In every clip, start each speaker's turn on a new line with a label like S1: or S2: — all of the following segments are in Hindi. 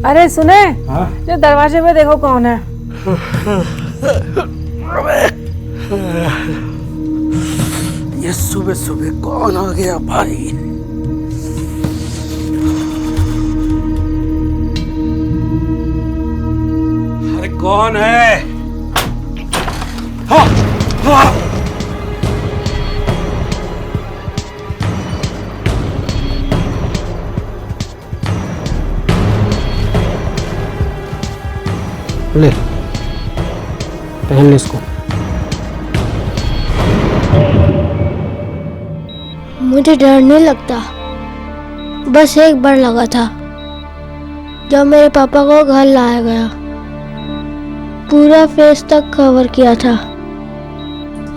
S1: अरे सुने,
S2: हाँ?
S1: ये दरवाजे पे देखो कौन है।
S2: ये सुबह सुबह कौन आ गया भाई? अरे कौन है? हाँ, हाँ।
S3: ले पहन ले इसको।
S4: मुझे डर नहीं लगता, बस एक बार लगा था जब मेरे पापा को घर लाया गया। पूरा फेस तक कवर किया था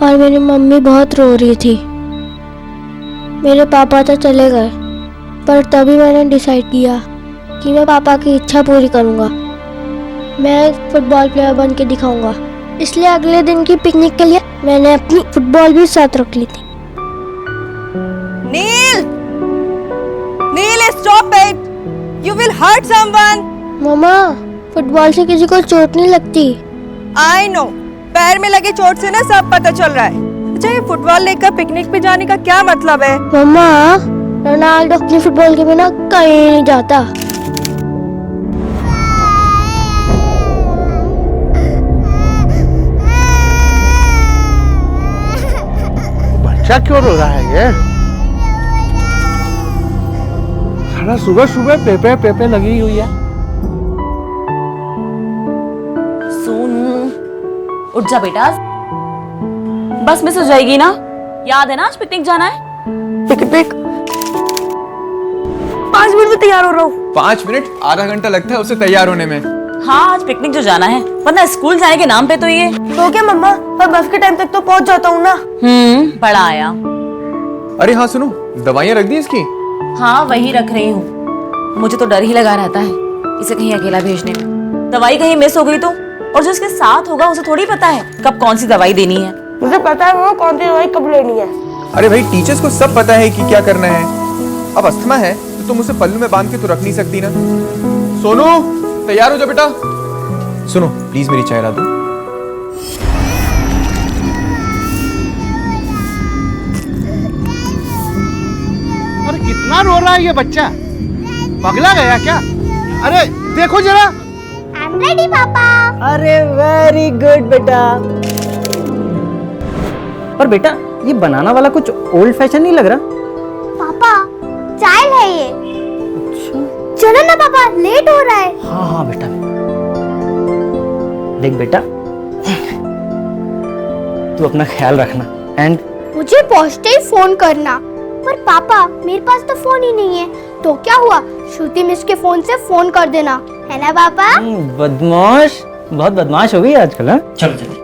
S4: और मेरी मम्मी बहुत रो रही थी। मेरे पापा तो चले गए, पर तभी मैंने डिसाइड किया कि मैं पापा की इच्छा पूरी करूंगा। मैं एक फुटबॉल प्लेयर बन के दिखाऊंगा। इसलिए अगले दिन की पिकनिक के लिए मैंने अपनी फुटबॉल भी साथ रख ली थी।
S5: Neel! Neel, stop it! You will hurt someone.
S4: Mama, football से किसी को चोट नहीं लगती।
S5: I know. पैर में लगे चोट से ना सब पता चल रहा है। अच्छा, ये फुटबॉल लेकर पिकनिक पे जाने का क्या मतलब है?
S4: मम्मा, रोनाल्डो अपनी फुटबॉल के बिना कहीं नहीं जाता।
S2: बच्चा क्यों रो रहा है ये? साला सुबह सुबह पेपे पेपे लगी हुई है।
S6: सोनू, उठ जा बेटा, बस मिस हो जाएगी ना। याद है ना आज पिकनिक जाना है?
S5: पिकनिक? 5 मिनट में तैयार हो रहा हूँ।
S7: 5 मिनट? आधा घंटा लगता है उसे तैयार होने में।
S6: हाँ, आज पिकनिक जो जाना है, वरना स्कूल जाने के नाम पे तो ये।
S5: तो क्या मम्मा, पर बस के टाइम तक तो पहुँच जाता हूँ ना।
S6: बड़ा आया।
S7: अरे हाँ सुनो, दवाइयाँ रख दी इसकी?
S6: हाँ, वही रख रही हूँ। मुझे तो डर ही लगा रहता है इसे कहीं अकेला भेजने में। दवाई कहीं मिस हो गई तो? और जो इसके साथ होगा उसे थोड़ी पता है कब कौन सी दवाई देनी है।
S5: मुझे पता है वो कौन सी दवाई कब लेनी है।
S7: अरे भाई, टीचर्स को सब पता है कि क्या करना है। अब अस्थमा है तो तुम उसे पल्लू में बांध के तो रख नहीं सकती ना। सोनू, तैयार हो जा बेटा। सुनो प्लीज, मेरी चाय ला दो।
S2: अरे कितना रो रहा है ये बच्चा? पगला गया क्या? अरे देखो जरा।
S4: I'm ready, पापा।
S5: अरे वेरी गुड बेटा।
S3: पर बेटा, ये बनाना वाला कुछ ओल्ड फैशन नहीं लग रहा?
S4: पापा, चाइल्ड है ये।
S3: अच्छा।
S4: चलो ना पापा, लेट हो रहा है।
S3: हाँ हाँ बेटा, देख बेटा, तू अपना ख्याल रखना। एंड
S4: मुझे पहुंचते ही फोन करना। पर पापा, मेरे पास तो फोन ही नहीं है। तो क्या हुआ, श्रुति मिस के फोन से फोन कर देना, है ना पापा?
S3: बदमाश, बहुत बदमाश हो गई आजकल। हाँ, चलो चलो।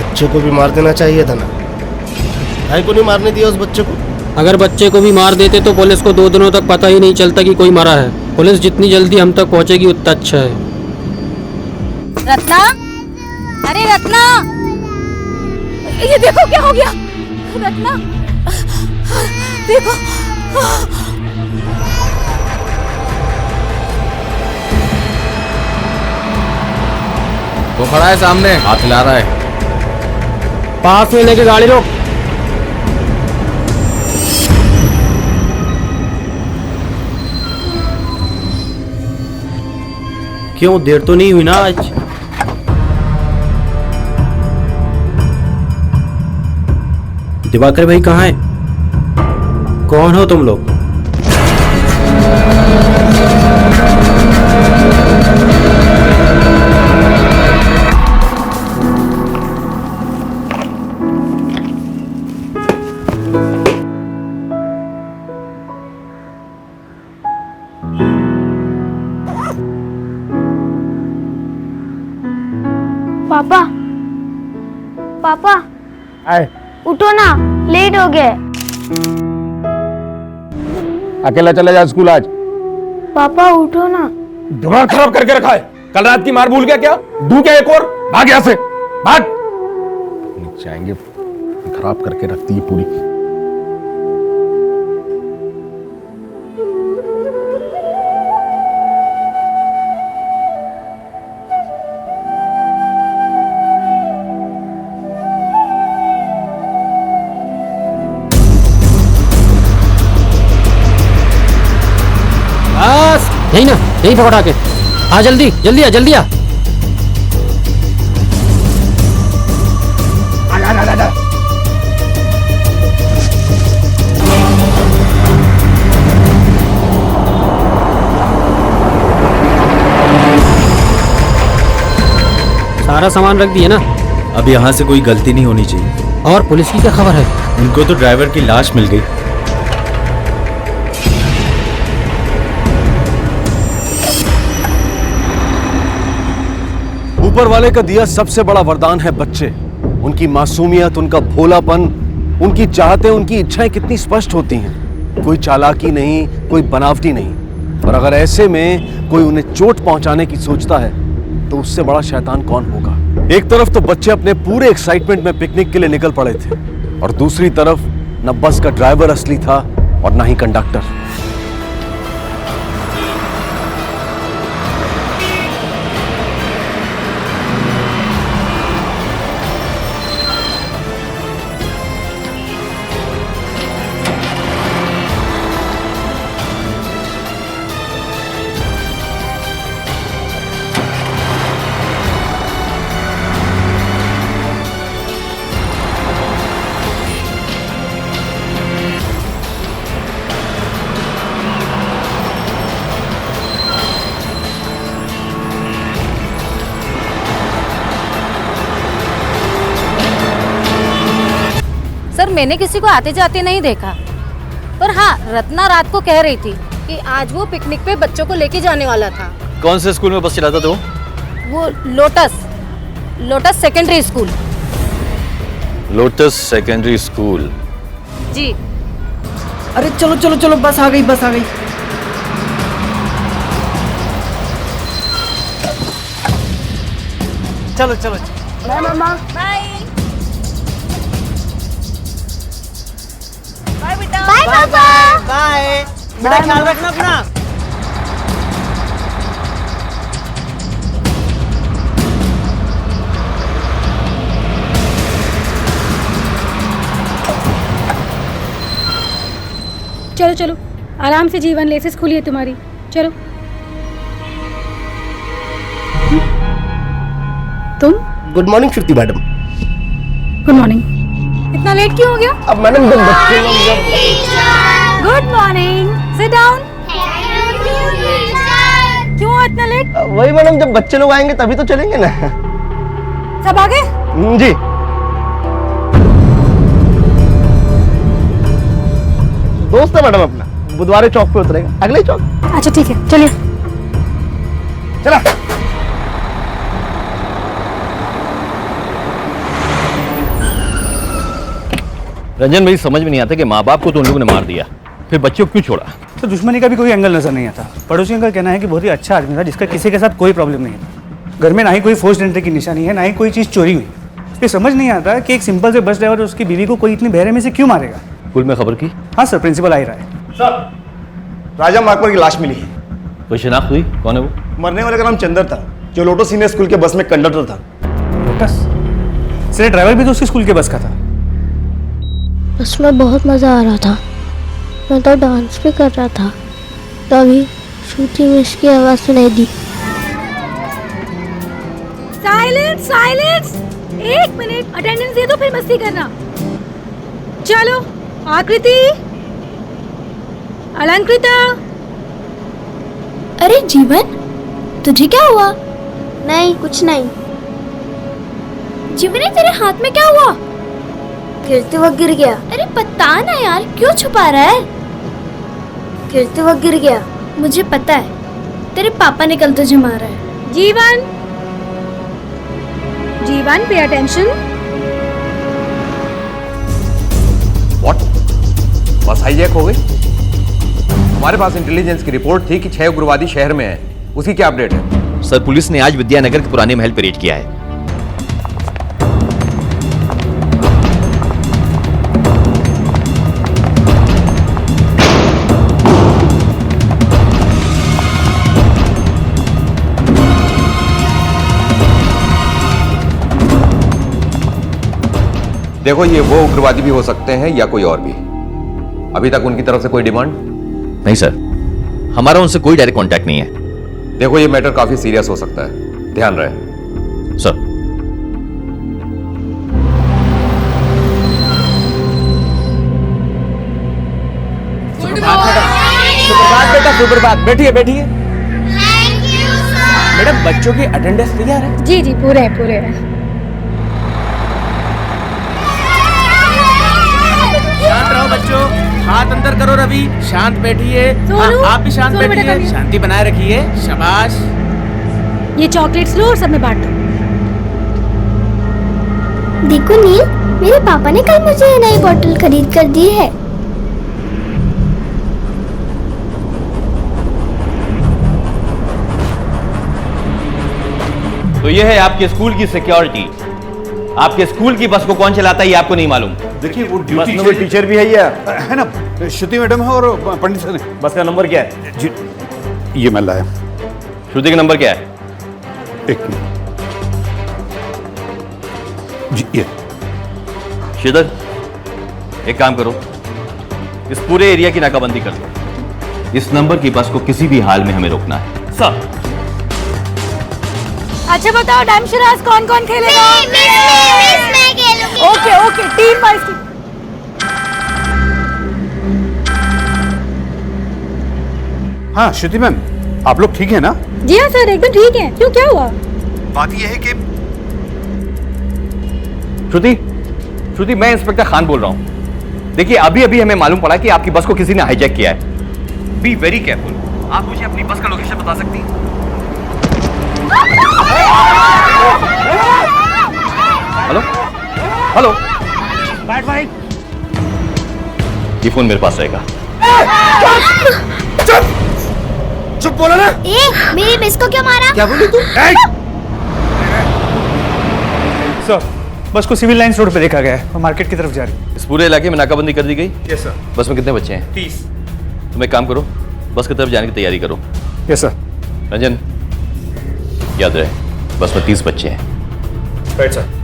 S8: बच्चे को भी मार देना चाहिए था ना। भाई को नहीं मारने दिया उस बच्चे को।
S3: अगर बच्चे को भी मार देते तो पुलिस को 2 दिनों तक पता ही नहीं चलता कि कोई मरा है। पुलिस जितनी जल्दी हम तक पहुंचेगी उतना अच्छा है।
S6: रत्ना, अरे रत्ना, ये देखो क्या हो गया। रत्ना, देखो।
S7: वो खड़ा है सामने, हाथ हिला रहा है।
S3: पास में लेके गाड़ी रोक।
S8: क्यों, देर तो नहीं हुई ना आज? दिवाकर भाई कहाँ है? कौन हो तुम लोग?
S4: पापा, पापा,
S2: आए,
S4: उठो ना, लेट हो गया।
S7: अकेला चला जा स्कूल आज।
S4: पापा उठो ना।
S7: दिमाग खराब करके रखा है। कल रात की मार भूल गया क्या? दूं क्या एक और? भाग यहाँ से, भाग। जाएंगे, खराब करके रखती है पूरी।
S3: बस यही ना, यही पकड़ा के आ, जल्दी जल्दी आ, जल्दी आ। सारा सामान रख दिए ना?
S9: अब यहाँ से कोई गलती नहीं होनी चाहिए।
S3: और पुलिस की क्या खबर है?
S9: उनको तो ड्राइवर की लाश मिल गई।
S10: ऊपर वाले का दिया सबसे बड़ा वरदान है बच्चे। उनकी मासूमियत, उनका भोलापन, उनकी चाहतें, उनकी इच्छाएं कितनी स्पष्ट होती हैं। कोई चालाकी नहीं, कोई बनावटी नहीं। और अगर ऐसे में कोई उन्हें चोट पहुंचाने की सोचता है तो उससे बड़ा शैतान कौन होगा। एक तरफ तो बच्चे अपने पूरे एक्साइटमेंट में पिकनिक के लिए निकल पड़े थे और दूसरी तरफ न बस का ड्राइवर असली था और न ही कंडक्टर।
S11: सर, मैंने किसी को आते जाते नहीं देखा, पर हाँ, रत्ना रात को कह रही थी कि आज वो पिकनिक पे बच्चों को लेके जाने वाला था।
S9: कौन से स्कूल में बस चलाता था
S11: वो Lotus Secondary School.
S9: Lotus Secondary School.
S11: जी।
S1: अरे चलो चलो चलो, बस आ गई, बस आ गई। चलो चलो।
S4: बाय मामा।
S5: बाय बाय बेटा।
S4: बाय पापा।
S1: बाय बेटा, ख्याल रखना अपना।
S11: चलो चलो, आराम से जीवन, लेसेस खुली है तुम्हारी, चलो। तुम?
S8: गुड मॉर्निंग श्रुति मैडम।
S11: Good morning. इतना लेट क्यों हो गया?
S8: अब मैडम जब बच्चे
S11: गुड मॉर्निंग, सिट डाउन। क्यों इतना लेट?
S8: वही मैडम, जब बच्चे लोग आएंगे तभी तो चलेंगे ना।
S11: सब आ गए?
S8: जी। दोस्त है मैडम अपना, बुधवारे चौक पे उतरेगा, अगले चौक।
S11: अच्छा ठीक है, चलिए।
S8: चला।
S9: रंजन, मेरी समझ में नहीं आता कि माँ बाप को तो उन लोगों ने मार दिया, फिर बच्चों को क्यों छोड़ा?
S2: तो दुश्मनी का भी कोई एंगल नजर नहीं आता। पड़ोसियों का कहना है कि बहुत ही अच्छा आदमी था जिसका किसी के साथ कोई प्रॉब्लम नहीं था। घर में ना ही कोई फोर्स्ड एंट्री की निशानी है, ना ही कोई चीज़ चोरी हुई। ये समझ नहीं आता कि एक सिंपल से बस ड्राइवर उसकी बीवी को कोई इतनी बेरहमी से क्यों मारेगा।
S9: स्कूल में खबर की?
S2: हाँ सर, प्रिंसिपल आ ही रहा है।
S7: सर, राजा मार्कपर की लाश मिली है।
S9: कोई शिनाख्त हुई? कौन है वो?
S7: मरने वाले का नाम चंदर था, जो लोटस सीनियर स्कूल के बस में कंडक्टर था।
S2: लोटस? सर, ड्राइवर भी तो उसकी स्कूल के बस का था।
S4: बस में बहुत मजा आ रहा था, मैं तो डांस भी कर रहा था, तभी श्रुति मिस की आवाज सुनाई दी।
S11: साइलेंस साइलेंस, 1 मिनट अटेंडेंस दे दो, फिर मस्ती करना। चलो, आकृति, अलंकृता।
S4: अरे जीवन, तुझे क्या हुआ? नहीं, कुछ नहीं। जीवन, तेरे हाथ में क्या हुआ? गिरते वक्त गिर गया। अरे पता ना यार, क्यों छुपा रहा है? गिरते वक्त गिर गया। मुझे पता है, तेरे पापा ने कल तुझे मारा है।
S11: जीवन, जीवन, पे अटेंशन।
S7: हाईजैक हो गई? हमारे पास इंटेलिजेंस की रिपोर्ट थी कि 6 उग्रवादी शहर में है। उसकी क्या अपडेट है?
S9: सर पुलिस ने आज विद्यानगर के पुराने महल पर रेड किया है।
S7: देखो, ये वो उग्रवादी भी हो सकते हैं या कोई और भी। अभी तक उनकी तरफ से कोई डिमांड
S9: नहीं सर, हमारा उनसे कोई डायरेक्ट कांटेक्ट नहीं है।
S7: देखो, ये मैटर काफी सीरियस हो सकता है, ध्यान रहे।
S9: सर
S1: सुप्रभात बेटा, सुप्रभात। बैठिए बैठिए। मैडम, बच्चों की अटेंडेंस तैयार है?
S11: जी जी, पूरे हैं पूरे हैं।
S1: शांत रहो बच्चों, हाथ अंदर करो। रवि, शांत बैठिए। हाँ, आप भी शांत बैठिए, शांति बनाए रखिए। शाबाश।
S11: ये चॉकलेट्स लो और सब में बांट दो।
S4: देखो नील, मेरे पापा ने कल मुझे ये नई बोतल खरीद कर दी है।
S9: तो ये है आपके स्कूल की सिक्योरिटी। आपके स्कूल की बस को कौन चलाता है ये आपको नहीं मालूम?
S10: देखिए, वो बस में टीचर भी है या है ना, श्रुति मैडम है और पंडित सर है।
S9: बस का नंबर क्या है?
S10: जी, ये मैं लाया।
S9: श्रुति का नंबर क्या है?
S10: एक मिनट जी, ये
S9: श्रीधर, एक काम करो, इस पूरे एरिया की नाकाबंदी कर दो। इस नंबर की बस को किसी भी हाल में हमें रोकना है। सर।
S11: अच्छा बताओ, डायमशराज कौन कौन खेलेगा?
S4: मैं खेलूंगी।
S11: Okay okay, team wise.
S10: हाँ श्रुति मैम, आप लोग ठीक है ना?
S11: जी हाँ सर, एकदम ठीक है। क्यों, क्या हुआ?
S10: बात यह है कि
S9: श्रुति, मैं इंस्पेक्टर खान बोल रहा हूं। देखिए, अभी अभी हमें मालूम पड़ा कि आपकी बस को किसी ने हाईजैक किया है। Be very careful. आप मुझे अपनी बस का लोकेशन बता सकती हैं? हेलो हेलो, ये फोन मेरे पास रहेगा।
S10: चुप बोला ना।
S4: मेरी मिस को क्यों मारा?
S10: क्या बोली तू?
S2: सर, बस को सिविल लाइंस रोड पे देखा गया है और मार्केट की तरफ जा रही है।
S9: इस पूरे इलाके में नाकाबंदी कर दी गई?
S2: Yes sir.
S9: बस में कितने बच्चे हैं?
S2: 30।
S9: तुम एक काम करो, बस की तरफ जाने की तैयारी करो।
S2: Yes sir.
S9: रंजन, याद रहे, बस में 30 बच्चे हैं।
S2: Right sir.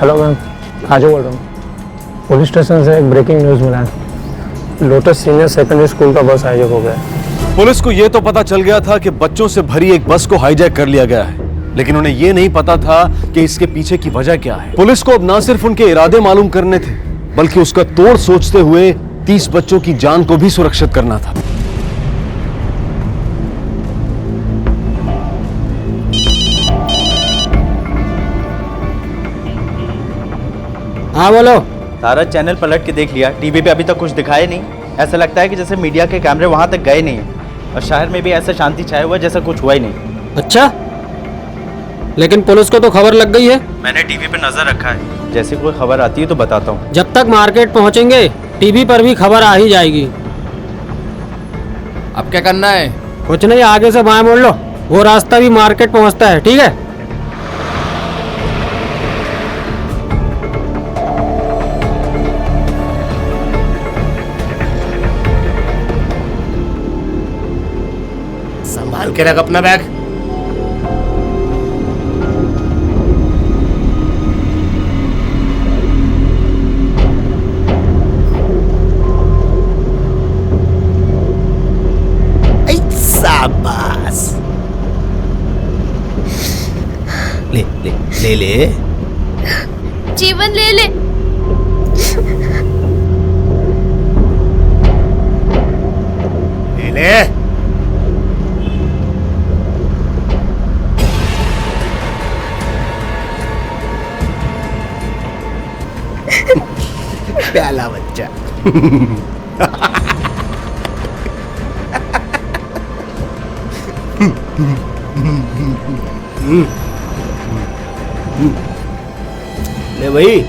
S12: हेलो मैम, आजू बोल रहा हूँ। पुलिस स्टेशन से एक ब्रेकिंग न्यूज़ मिला है। लोटस सीनियर सेकेंडरी स्कूल का बस हाईजैक हो गया है।
S10: पुलिस को यह तो पता चल गया था कि बच्चों से भरी एक बस को हाईजैक कर लिया गया है, लेकिन उन्हें यह नहीं पता था कि इसके पीछे की वजह क्या है। पुलिस को अब ना सिर्फ उनके इरादे मालूम करने थे, बल्कि उसका तोड़ सोचते हुए 30 बच्चों की जान को भी सुरक्षित करना था।
S3: हाँ बोलो।
S1: सारा चैनल पलट के देख लिया, टीवी पे अभी तक कुछ दिखाया नहीं। ऐसा लगता है कि जैसे मीडिया के कैमरे वहां तक गए नहीं हैं और शहर में भी ऐसा शांति छाया हुआ जैसा कुछ हुआ ही नहीं।
S3: अच्छा, लेकिन पुलिस को तो खबर लग गई है।
S1: मैंने टीवी पे नजर रखा है, जैसे कोई खबर आती है तो बताता हूँ।
S3: जब तक मार्केट पहुंचेंगे टीवी पर भी खबर आ ही जाएगी।
S1: अब क्या करना है?
S3: कुछ नहीं, आगे से बाएं मोड़ लो, वो रास्ता भी मार्केट पहुंचता है। ठीक है?
S8: संभाल के रख अपना बैग। शाबाश। ले ले ले ले।
S4: जीवन ले ले।
S8: ले ले। प्याला बच्चा। ले भाई,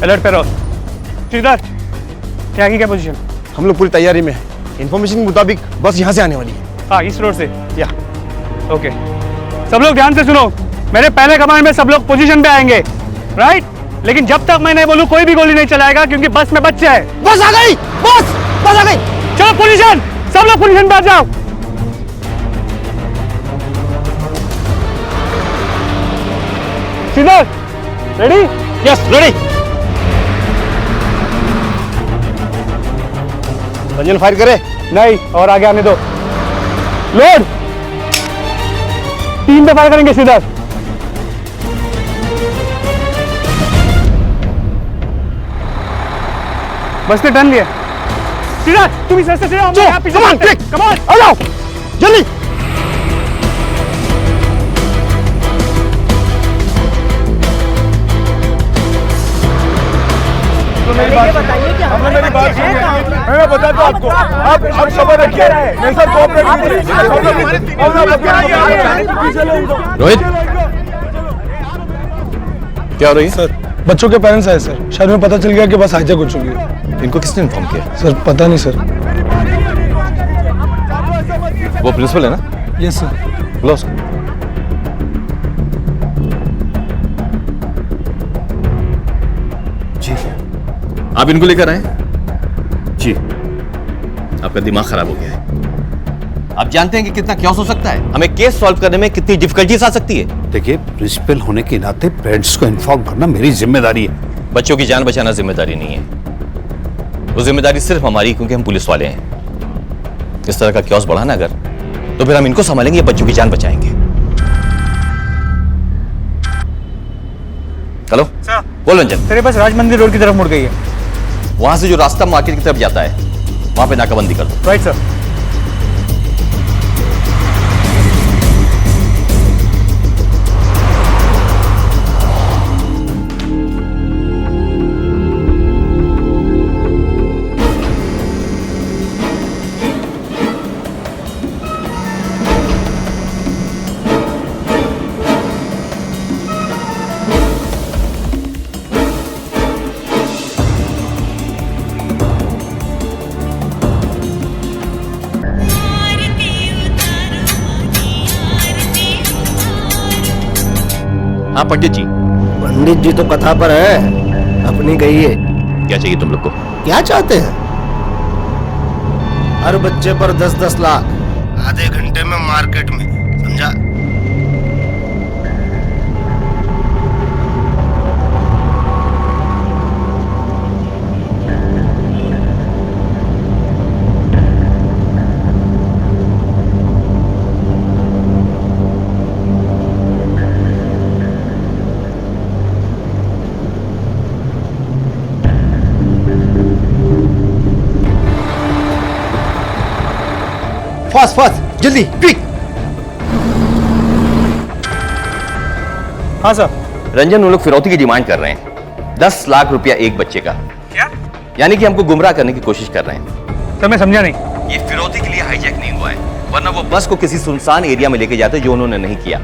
S2: अलर्ट पे रहो। श्रीधर, क्या की क्या पोजीशन?
S10: हम लोग पूरी तैयारी में हैं। इन्फॉर्मेशन के मुताबिक बस यहाँ से आने वाली है।
S2: हाँ, इस रोड से।
S10: या
S2: ओके, सब लोग ध्यान से सुनो। मेरे पहले कमांड में सब लोग पोजीशन पे आएंगे, राइट? लेकिन जब तक मैं नहीं बोलूं कोई भी गोली नहीं चलाएगा, क्योंकि बस में बच्चे हैं।
S10: बस आ गई, बस आ गई।
S2: चलो पोजीशन, सब लोग पोजीशन पे आ जाओ। Shridhar, ready?
S10: Yes, ready. Ranjan fire करे?
S2: नहीं, और आगे आने दो। लोड 3 पे फायर करेंगे। श्रीधर, बस ने टर्न लिया। श्रीधर, तुम इस रास्ते से आओ, मैं पीछे। कम ऑन,
S10: आ जाओ जल्दी।
S2: हमने मेरी बात सुनी है, मैं बता दूं आपको। आप खबर रखिए, मेरे साथ कोऑपरेट कीजिए।
S10: रोहित, क्या हो रही है?
S12: सर, बच्चों के पेरेंट्स आए सर। शायद में पता चल गया कि बस हाईजैक हो चुकी है।
S10: इनको किसने इन्फॉर्म किया?
S12: सर पता नहीं सर।
S10: वो प्रिंसिपल है ना?
S12: Yes sir.
S10: बुलाओ उसको। जी, आप इनको लेकर आए? जी, आपका दिमाग खराब हो गया है। आप जानते हैं कि कितना क्योस हो सकता है, हमें केस सॉल्व करने में कितनी डिफिकल्टीज आ सकती है।
S13: देखिए, प्रिंसिपल होने के नाते पेरेंट्स को इन्फॉर्म करना मेरी जिम्मेदारी है।
S9: बच्चों की जान बचाना जिम्मेदारी नहीं है, वो जिम्मेदारी सिर्फ हमारी, क्योंकि हम पुलिस वाले हैं। इस तरह का क्योस बढ़ा ना अगर, तो फिर हम इनको संभालेंगे, बच्चों की जान बचाएंगे। हेलो बोल रंजन।
S2: तेरे पास राज मंदिर रोड की तरफ मुड़ गई है।
S9: वहां से जो रास्ता मार्केट की तरफ जाता है, वहां पे नाकाबंदी कर दो।
S2: Right sir.
S9: हाँ पंडित जी।
S8: पंडित जी तो कथा पर है, अपनी गई है।
S9: क्या चाहिए तुम लोग को?
S8: क्या चाहते हैं? हर बच्चे पर 10-10 लाख, आधे घंटे में मार्केट में, समझा?
S10: फास्ट फास्ट, जल्दी, क्विक।
S2: हाँ सर।
S9: रंजन, वो लोग फिरौती की डिमांड कर रहे हैं, 10 लाख रुपया एक बच्चे का।
S2: क्या?
S9: यानी कि हमको गुमराह करने की कोशिश कर रहे हैं।
S2: सर मैं समझा नहीं।
S9: ये फिरौती के लिए हाईजैक नहीं हुआ है, वरना वो बस को किसी सुनसान एरिया में लेके जाते, जो उन्होंने नहीं किया।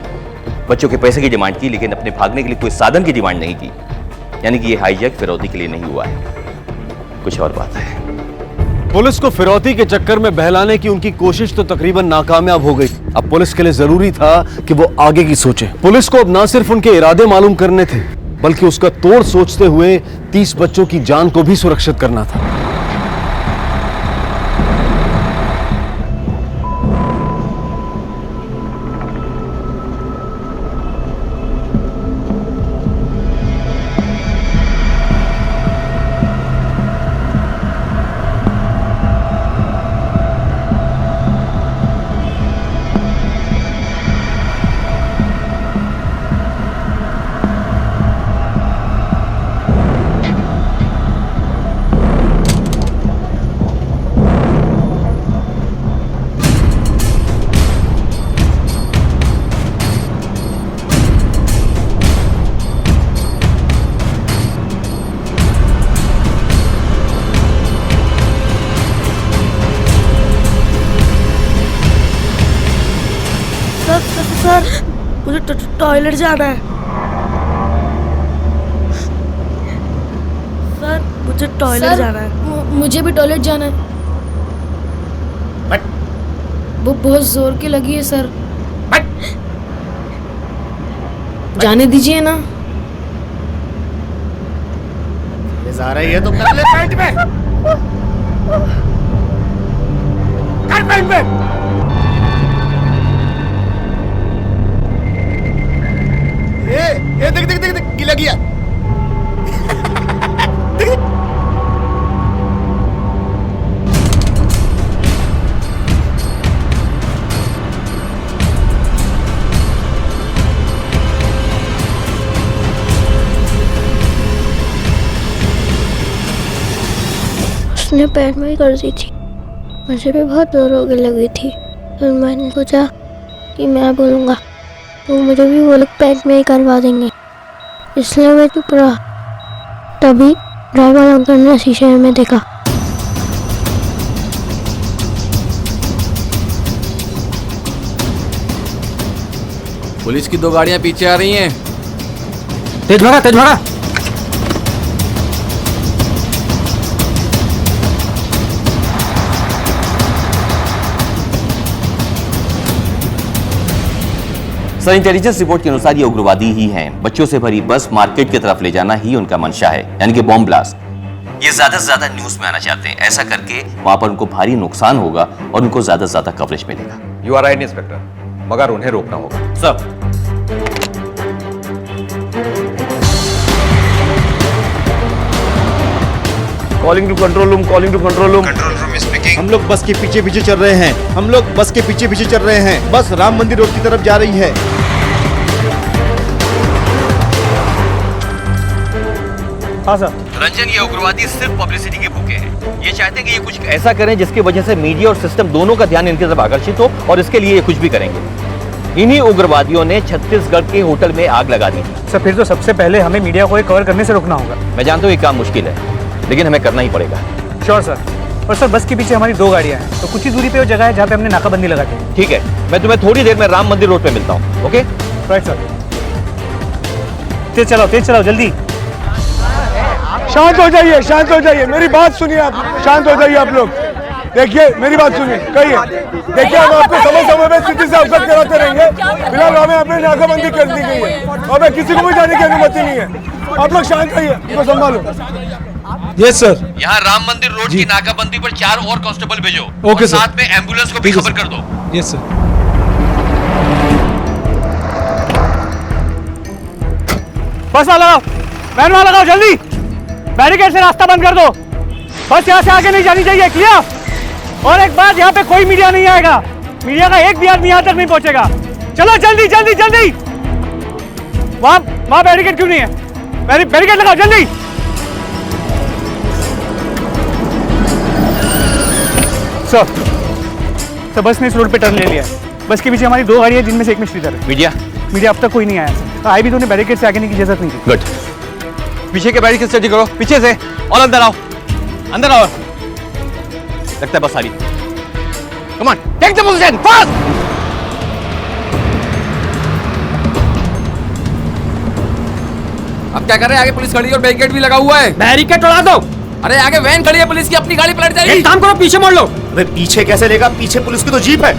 S9: बच्चों के पैसे की डिमांड की, लेकिन अपने भागने के लिए कोई साधन की डिमांड नहीं की। यानी कि ये हाईजैक फिरौती के लिए नहीं हुआ है, कुछ और बात है।
S10: पुलिस को फिरौती के चक्कर में बहलाने की उनकी कोशिश तो तकरीबन नाकामयाब हो गई। अब पुलिस के लिए जरूरी था कि वो आगे की सोचे। पुलिस को अब ना सिर्फ उनके इरादे मालूम करने थे, बल्कि उसका तोड़ सोचते हुए 30 बच्चों की जान को भी सुरक्षित करना था।
S4: सर मुझे टॉयलेट जाना है। सर मुझे टॉयलेट जाना है। मुझे भी टॉयलेट जाना है। वो बहुत जोर की लगी है सर। जाने दीजिए ना।
S8: ये जा रही है तो कर ले पैंट में। कर पैंट में। ये देख देख देख देख गिला गया। देख देख।
S4: उसने पैर में ही कर दी थी। मुझे भी बहुत जोर होने लगी थी। फिर मैंने सोचा कि मैं बोलूँगा तो मुझे भी वो लोग पैंट में ही करवा देंगे, इसलिए मैं चुप रहा। तभी ड्राइवर अंकल ने शीशे में देखा।
S14: पुलिस की 2 गाड़ियां पीछे आ रही हैं।
S3: तेज भागा तेज भागा।
S9: सर, इंटेलिजेंस रिपोर्ट के अनुसार ये उग्रवादी ही हैं। बच्चों से भरी बस मार्केट की तरफ ले जाना ही उनका मंशा है, यानी कि बॉम्ब ब्लास्ट। ये ज्यादा से ज्यादा न्यूज में आना चाहते हैं। ऐसा करके वहां पर उनको भारी नुकसान होगा और उनको ज्यादा से ज्यादा कवरेज मिलेगा।
S7: यू आर राइट इंस्पेक्टर, मगर उन्हें रोकना होगा।
S9: Sir,
S10: calling to control room, calling to control room.
S8: Control room speaking.
S10: हम लोग बस के पीछे पीछे चल रहे हैं। हम लोग बस के पीछे पीछे चल रहे हैं। बस राम मंदिर रोड की तरफ जा रही है।
S2: हाँ सर।
S9: रंजन, ये उग्रवादी सिर्फ पब्लिसिटी के भूखे हैं। ये चाहते हैं कि ये कुछ ऐसा करें जिसकी वजह से मीडिया और सिस्टम दोनों का ध्यान इनकी तरफ आकर्षित हो, और इसके लिए ये कुछ भी करेंगे। इन्हीं उग्रवादियों ने छत्तीसगढ़ के होटल में आग लगा दी थी।
S2: सर फिर तो सबसे पहले हमें मीडिया को कवर करने से रोकना होगा।
S9: मैं जानता हूँ ये काम मुश्किल है, लेकिन हमें करना ही पड़ेगा।
S2: Sure sir. और सर बस के पीछे हमारी 2 गाड़ियाँ हैं, तो कुछ ही दूरी पे वो जगह है जहाँ पे हमने नाकाबंदी लगा दी।
S9: ठीक है, मैं तुम्हें थोड़ी देर में राम मंदिर रोड पे मिलता हूँ। Okay
S2: right sir. तेज चलाओ जल्दी।
S10: शांत हो जाइए, शांत हो जाइए। मेरी बात सुनिए आप। शांत हो जाइए आप लोग। देखिए मेरी बात सुनिए, कहिए। देखिए हम आपको समय समय में स्थिति से अवगत कराते रहेंगे। फिलहाल हमें अपनी नाकाबंदी कर दी गई है। हमें किसी को भी जाने की अनुमति नहीं है। आप लोग शांत रहिए, इनको संभालो। Yes sir.
S9: यहाँ राम मंदिर रोड की नाकाबंदी पर 4 और कांस्टेबल भेजो।
S10: Okay sir.
S9: साथ में एम्बुलेंस को भी खबर कर दो।
S10: Yes sir.
S2: बस वाला लगाओ, वैन वाला लगाओ जल्दी। बैरिकेड से रास्ता बंद कर दो। बस यहाँ से आगे नहीं जानी चाहिए। क्लियर। और एक बात, यहाँ पे कोई मीडिया नहीं आएगा। मीडिया का एक भी आदमी यहाँ तक नहीं पहुँचेगा। चलो जल्दी जल्दी जल्दी। वहाँ बैरिकेड क्यों नहीं है? बैरिकेड लगाओ जल्दी। सर बस ने इस रोड पे टर्न ले लिया है। बस के पीछे हमारी 2 गाड़ियाँ, जिनमें से एक में श्रीधर है। मीडिया अब तक कोई नहीं आया सर। आए भी तो उन्हें बैरिकेड से आगे नहीं की इजाजत नहीं थी।
S9: गुड। पीछे के बैरिकेड स्टडी करो, पीछे से। और अंदर आओ, अंदर आओ। लगता है बस आ रही। Come on, take the position fast.
S14: अब क्या कर रहे हैं? आगे पुलिस खड़ी है और बैरिकेड भी लगा हुआ है।
S3: बैरिकेड उड़ा दो।
S14: अरे आगे वैन खड़ी है पुलिस की, अपनी गाड़ी पलट जाएगी।
S3: एक काम करो, पीछे मोड़ लो।
S8: अबे पीछे कैसे लेगा? पीछे पुलिस की तो जीप है।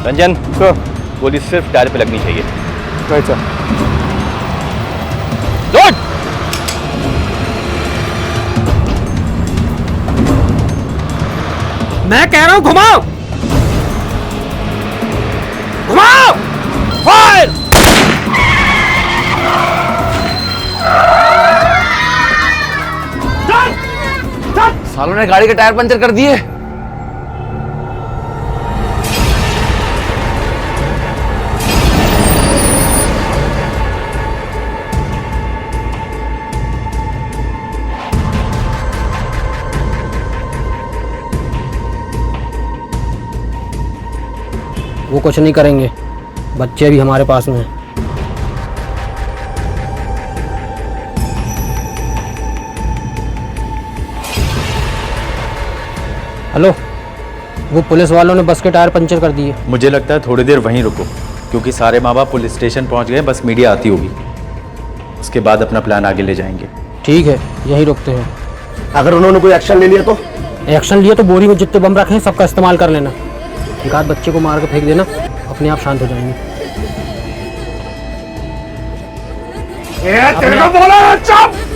S9: रंजन, गोली सिर्फ टायर पे लगनी चाहिए।
S2: Right sir.
S9: लोड।
S3: मैं कह रहा हूं घुमाओ, घुमाओ।
S9: फायर।
S14: सालों ने गाड़ी के टायर पंचर कर दिए।
S3: वो कुछ नहीं करेंगे, बच्चे भी हमारे पास में हैं। हेलो, वो पुलिस वालों ने बस के टायर पंचर कर दिए।
S1: मुझे लगता है थोड़ी देर वहीं रुको, क्योंकि सारे माँ बाप पुलिस स्टेशन पहुंच गए, बस मीडिया आती होगी, उसके बाद अपना प्लान आगे ले जाएंगे।
S3: ठीक है, यहीं रुकते हैं।
S8: अगर उन्होंने कोई एक्शन ले लिया तो?
S3: एक्शन लिया तो बोरी में जितने बम रखे हैं सबका इस्तेमाल कर लेना। एक आध बच्चे को मार के फेंक देना, अपने आप शांत हो जाएंगे।
S8: तेरे को बोला चुप!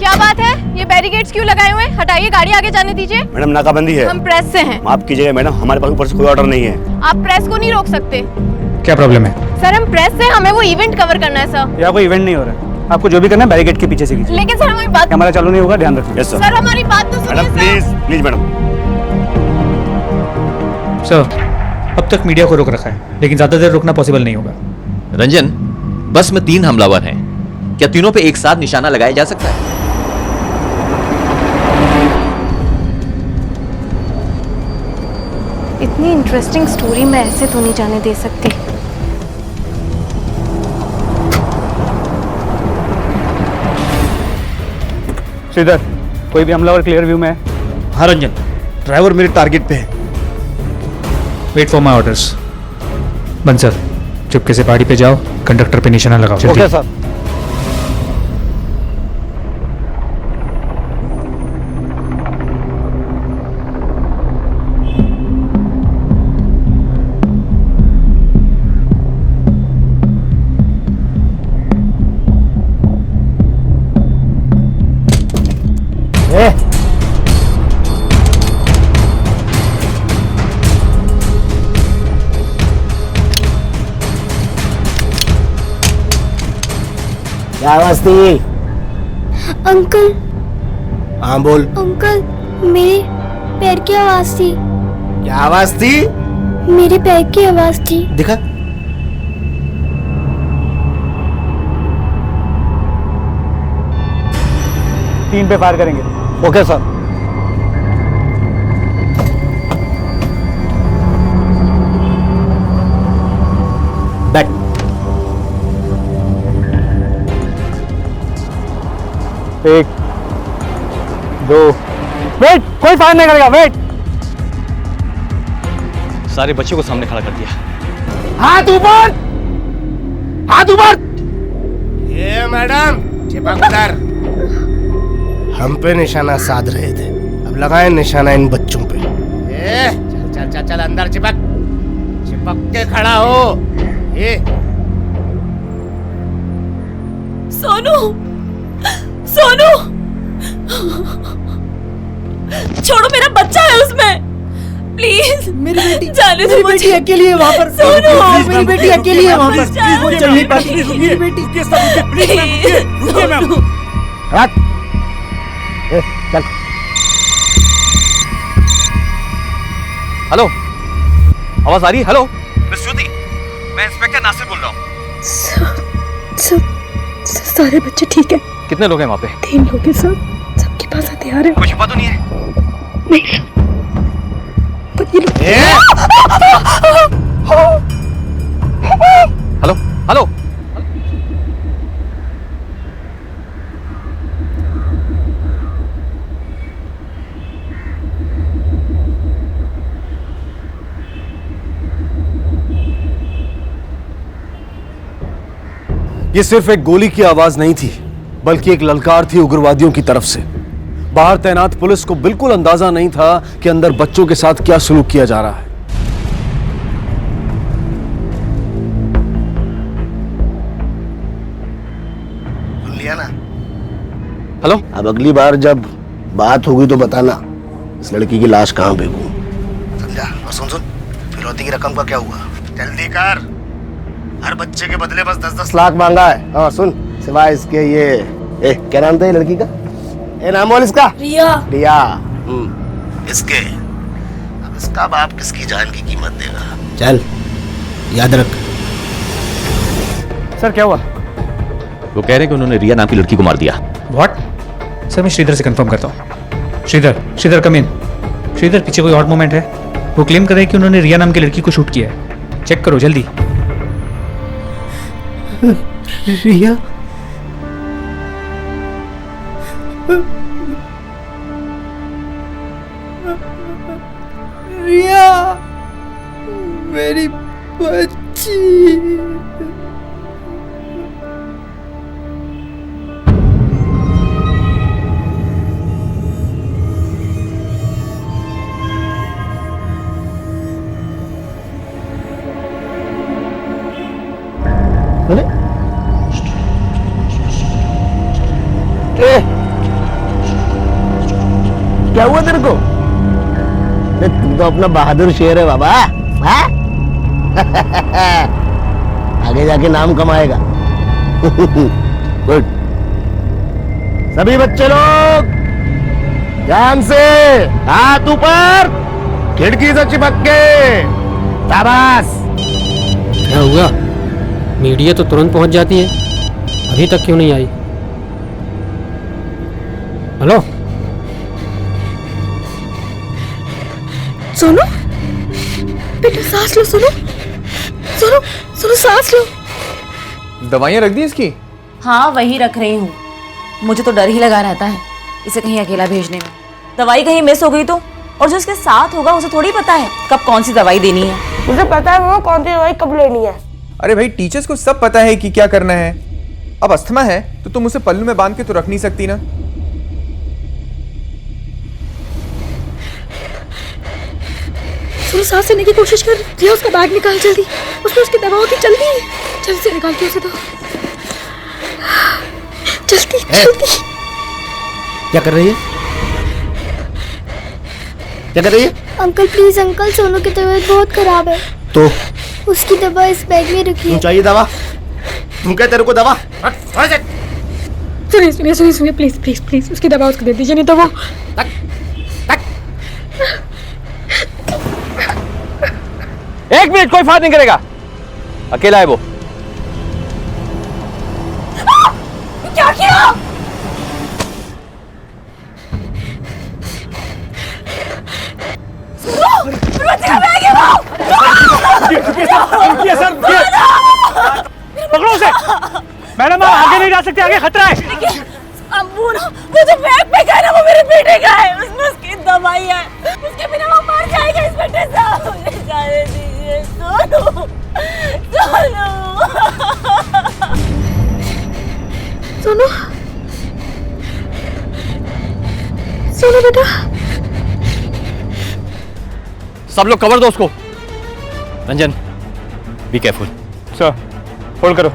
S5: क्या बात है, ये बैरिकेड्स क्यों लगाए हुए हैं? हटाइए, गाड़ी आगे जाने दीजिए।
S15: मैडम नाकाबंदी है।
S5: हम प्रेस से हैं।
S15: माफ कीजिएगा मैडम, हमारे पास ऊपर से कोई ऑर्डर नहीं है।
S5: आप प्रेस को नहीं रोक सकते।
S2: क्या प्रॉब्लम है?
S5: सर हम प्रेस से, हमें वो इवेंट कवर करना है सर।
S2: यहाँ कोई इवेंट नहीं हो रहा है, आपको जो भी करना है बैरिकेड के पीछे से कीजिए।
S5: लेकिन सर हमारी बात,
S2: हमारा चालू नहीं होगा, ध्यान रखिए।
S15: यस
S5: सर हमारी बात तो सुनिए।
S15: Please please madam.
S2: सर अब तक मीडिया को रोक रखा है, लेकिन ज्यादा देर रोकना पॉसिबल नहीं होगा।
S9: रंजन, बस में 3 हमलावर हैं, क्या तीनों पे एक साथ निशाना लगाया जा सकता है?
S5: इतनी इंटरेस्टिंग स्टोरी मैं ऐसे तो नहीं जाने दे सकती।
S2: श्रीधर, कोई भी हमलावर क्लियर व्यू में है?
S13: हाँ रंजन, ड्राइवर मेरे टारगेट पे है।
S2: Wait for my orders. Bansar, चुपके से पहाड़ी पे जाओ, कंडक्टर पे निशाना लगाओ।
S8: Okay sir. क्या आवाज थी?
S4: अंकल,
S8: हाँ बोल।
S4: अंकल मेरे पैर की आवाज थी।
S8: क्या आवाज थी?
S4: मेरे पैर की आवाज थी।
S8: दिखा।
S2: तीन पे फायर करेंगे।
S8: Okay sir. बैठ।
S2: एक, दो, वेट, कोई फायर नहीं करेगा, वेट।
S9: सारे बच्चों को सामने खड़ा कर दिया।
S8: हाथ ऊपर, हाथ ऊपर। ये मैडम चिपक उधर। हम पे निशाना साध रहे थे, अब लगाए निशाना इन बच्चों पे। चल चल चल चल अंदर चिपक, चिपक के खड़ा हो। ये
S6: सोनू, सोनू, छोड़ो, मेरा बच्चा है उसमें, प्लीज।
S8: मेरी बेटी,
S6: जाने दो मुझे।
S8: बेटी अकेली है वहाँ पर।
S6: सोनू,
S8: मेरी बेटी अकेली है वहाँ पर।
S6: प्लीज
S8: वो चल नहीं पाती। मेरी बेटी। चल।
S9: हेलो, आवाज आ रही है? हेलो मिस ज्योति, मैं इंस्पेक्टर नासिर बोल रहा हूँ।
S5: सारे बच्चे ठीक है?
S9: कितने लोग हैं वहाँ पे?
S5: 3 लोग हैं सर, सबके पास हथियार है।
S9: कोई छुपा तो नहीं है?
S5: नहीं, पर ये लोग।
S9: हेलो हेलो,
S10: ये सिर्फ एक गोली की आवाज नहीं थी, बल्कि एक ललकार थी उग्रवादियों की तरफ से। बाहर तैनात पुलिस को बिल्कुल अंदाजा नहीं था कि अंदर बच्चों के साथ क्या सलूक किया जा रहा है।
S8: लिया ना।
S10: हेलो,
S8: अब अगली बार जब बात होगी तो बताना इस लड़की की लाश कहाँ फेंकूं, समझा? और सुन फिरौती की रकम का क्या हुआ? जल्दी कर, हर बच्चे के बदले बस 10-10 लाख मांगा है। और सुन, सिवाय इसके ये क्या नाम था ये लड़की का? नाम बोल इसका।
S4: रिया।
S8: रिया। इसके अब इसका बाप किसकी जान की कीमत देगा? चल याद रख।
S2: सर क्या हुआ?
S9: वो कह रहे हैं कि उन्होंने रिया नाम की लड़की को मार दिया।
S2: व्हाट? सर मैं श्रीधर से कंफर्म करता हूँ। श्रीधर कम इन। श्रीधर पीछे कोई और मोमेंट है? वो क्लेम कर रहे हैं कि उन्होंने रिया नाम की लड़की को शूट किया है। चेक करो जल्दी।
S8: रिया?
S5: रिया मेरी बच्ची।
S8: क्या हुआ तेरे को? तू तो अपना बहादुर शेर है बाबा। आगे जाके नाम कमाएगा। गुड। सभी बच्चे लोग ध्यान से, हाथ ऊपर, खिड़की से चिपक के। शाबाश।
S3: क्या हुआ? मीडिया तो तुरंत पहुंच जाती है, अभी तक क्यों नहीं आई? हेलो
S5: सोनू, बेटा सांस लो। सोनू सांस लो।
S7: दवाइयाँ रख दी इसकी?
S6: हाँ वही रख रही हूँ। मुझे तो डर ही लगा रहता है इसे कहीं अकेला भेजने में। दवाई कहीं मिस हो गई तो, और जो इसके साथ होगा उसे थोड़ी पता है कब कौन सी दवाई देनी है।
S4: मुझे पता है वो कौन सी दवाई कब लेनी है।
S7: अरे भाई, टीचर्स को सब पता है कि क्या करना है। अब अस्थमा है तो तुम उसे पल्लू में बांध के तो रख नहीं सकती ना।
S5: सोनू सांस लेने की कोशिश कर। रिया उसका बैग निकाल जल्दी, उसमें उसकी दवा होगी। जल्दी से निकाल के उसे दो। जल्दी।
S8: क्या कर रही है? क्या कर रही है?
S4: अंकल प्लीज अंकल, सोनू की तबीयत बहुत खराब है।
S8: तो
S4: उसकी दवा इस बैग में रखी है।
S8: चाहिए दवा? तुम क्या, तेरे को दवा?
S5: सुनिए प्लीज उसकी दवा उसको दे दीजिए, नहीं तो वो।
S10: एक मिनट, कोई फायदा नहीं करेगा, अकेला है वो।
S5: क्या किया?
S2: पकड़ो उसे। मैडम आप आगे नहीं जा सकते, आगे खतरा है।
S6: अम्बू ना, वो जो बैग पे गया ना वो मेरे बेटे का है, उसमें उसकी दवाई है, उसके बिना वो मर जाएगा। इस बेटे से मुझे जाने दीजिए।
S5: सोनू बेटा।
S10: सब लोग कवर दो उसको। Ranjan, B careful.
S2: Sir hold करो।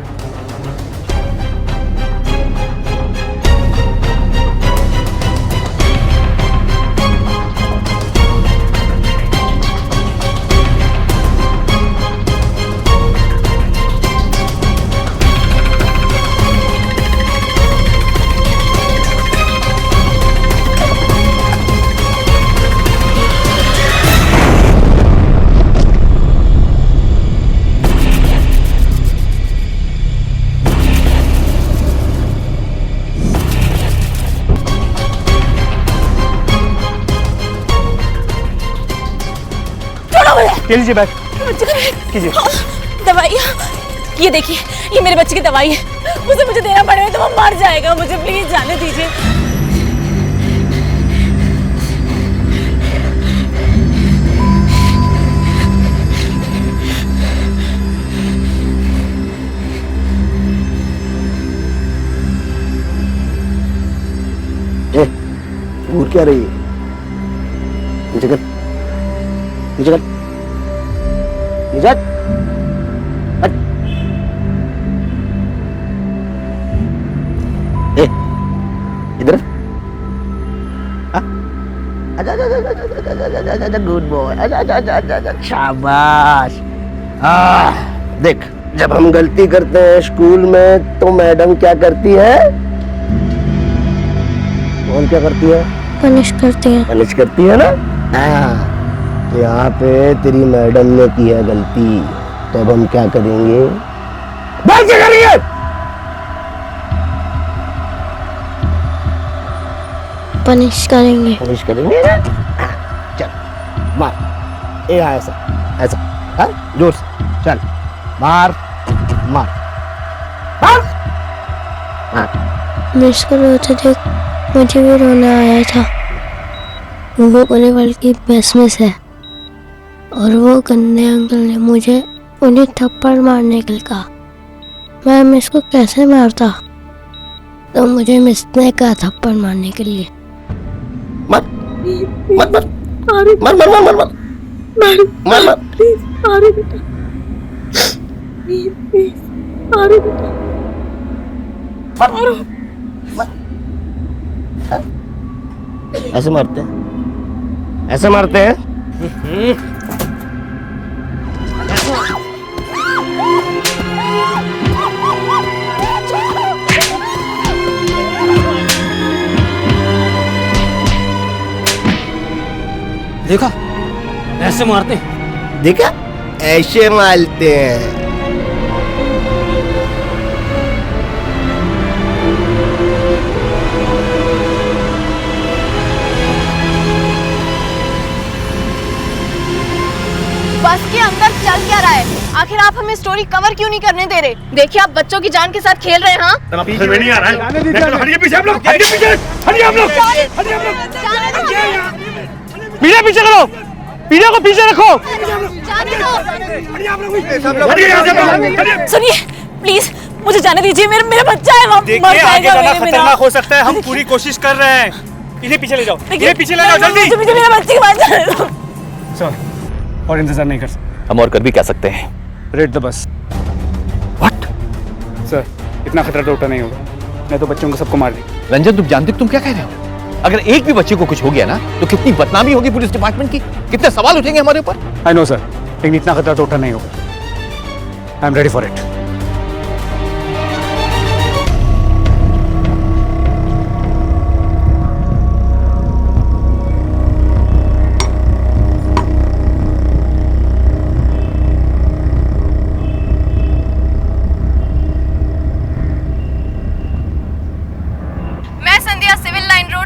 S2: ले लीजिए बैग, कीजिए।
S6: दवाइयाँ, ये देखिए, ये मेरे बच्चे की दवाई है, उसे मुझे देना पड़ेगा तो वो मर जाएगा। मुझे प्लीज जाने दीजिए।
S8: घूर क्या रही है? नीचे कर, नीचे कर, नीचे हट। इधर गुड बॉय, शाबाश। देख, जब हम गलती करते हैं स्कूल में तो मैडम क्या करती है? कौन क्या करती है?
S4: पनिश करती है।
S8: पनिश करती है ना? हाँ, यहाँ पे तेरी मैडम ने की है गलती, तो अब हम क्या करेंगे? बोल क्या करेंगे?
S4: पनिश करेंगे।
S8: पनिश करेंगे ना? चल मार, ये ऐसा ऐसा, हाँ जोर से चल, मार मार मार मार।
S4: मिस कर रहे थे, देख मुझे भी रोना आया था। वो बोले बल्कि बस में से, और वो गंदे अंकल ने मुझे उन्हें थप्पड़ मारने के लिए कहा। मैं मिस को कैसे मारता, तो मुझे मिस ने कहा थप्पड़ मारने के लिए।
S8: मत मत मत मर मर मर मर मर मर मर
S5: प्लीज मारो बेटा, प्लीज मारो बेटा,
S8: मारो। ऐसे मारते हैं, ऐसे मारते हैं।
S3: देखा, ऐसे मारते हैं।
S8: देखा, ऐसे मारते हैं।
S16: बस के अंदर चल क्या रहा है? आखिर आप हमें स्टोरी कवर क्यों नहीं करने दे रहे? देखिए, आप बच्चों की जान के साथ खेल रहे हैं। हाँ,
S15: नहीं आ रहा है। हटिए पीछे आप लोग, हटिए पीछे, हटिए आप लोग, हटिए आप लोग,
S2: पीछे पीछे करो, पीछे को पीछे रखो।
S6: सुनिए प्लीज, मुझे जाने दीजिए, मेरा बच्चा है।
S2: देखिए, आगे जाना खतरनाक हो सकता है, हम पूरी कोशिश कर रहे हैं। इन्हें पीछे ले जाओ, इन्हें पीछे ले जाओ जल्दी।
S6: मुझे मेरे बच्चे के पास जाने दो।
S2: सर, और इंतजार नहीं कर सकते।
S9: हम और कर भी क्या सकते हैं?
S2: Read the bus.
S9: What?
S2: Sir, इतना खतरा तो उठा नहीं होगा, मैं तो बच्चों को सबको मार दी।
S9: रंजन, तुम जानते हो तुम क्या कह रहे हो? अगर एक भी बच्चे को कुछ हो गया ना, तो कितनी बदनामी होगी पुलिस डिपार्टमेंट की, कितने सवाल उठेंगे हमारे ऊपर।
S2: आई नो सर, लेकिन इतना खतरा तो उठा नहीं होगा। I am ready for it.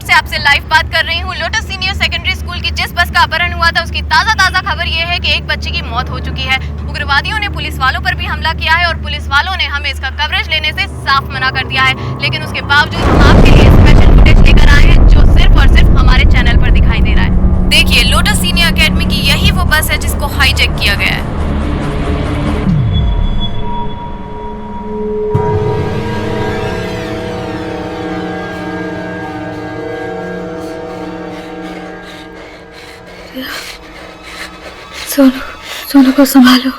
S16: आपसे लाइव बात कर रही हूँ। लोटस सीनियर सेकेंडरी स्कूल की जिस बस का अपहरण हुआ था, उसकी ताजा खबर ये है कि एक बच्चे की मौत हो चुकी है। उग्रवादियों ने पुलिस वालों पर भी हमला किया है और पुलिस वालों ने हमें इसका कवरेज लेने से साफ मना कर दिया है। लेकिन उसके बावजूद हम आपके लिए स्पेशल फुटेज लेकर आए हैं, जो सिर्फ और सिर्फ हमारे चैनल पर दिखाई दे रहा है। देखिए, लोटस सीनियर अकेडमी की यही वो बस है जिसको हाईजैक किया गया है।
S5: सोनू को संभालो,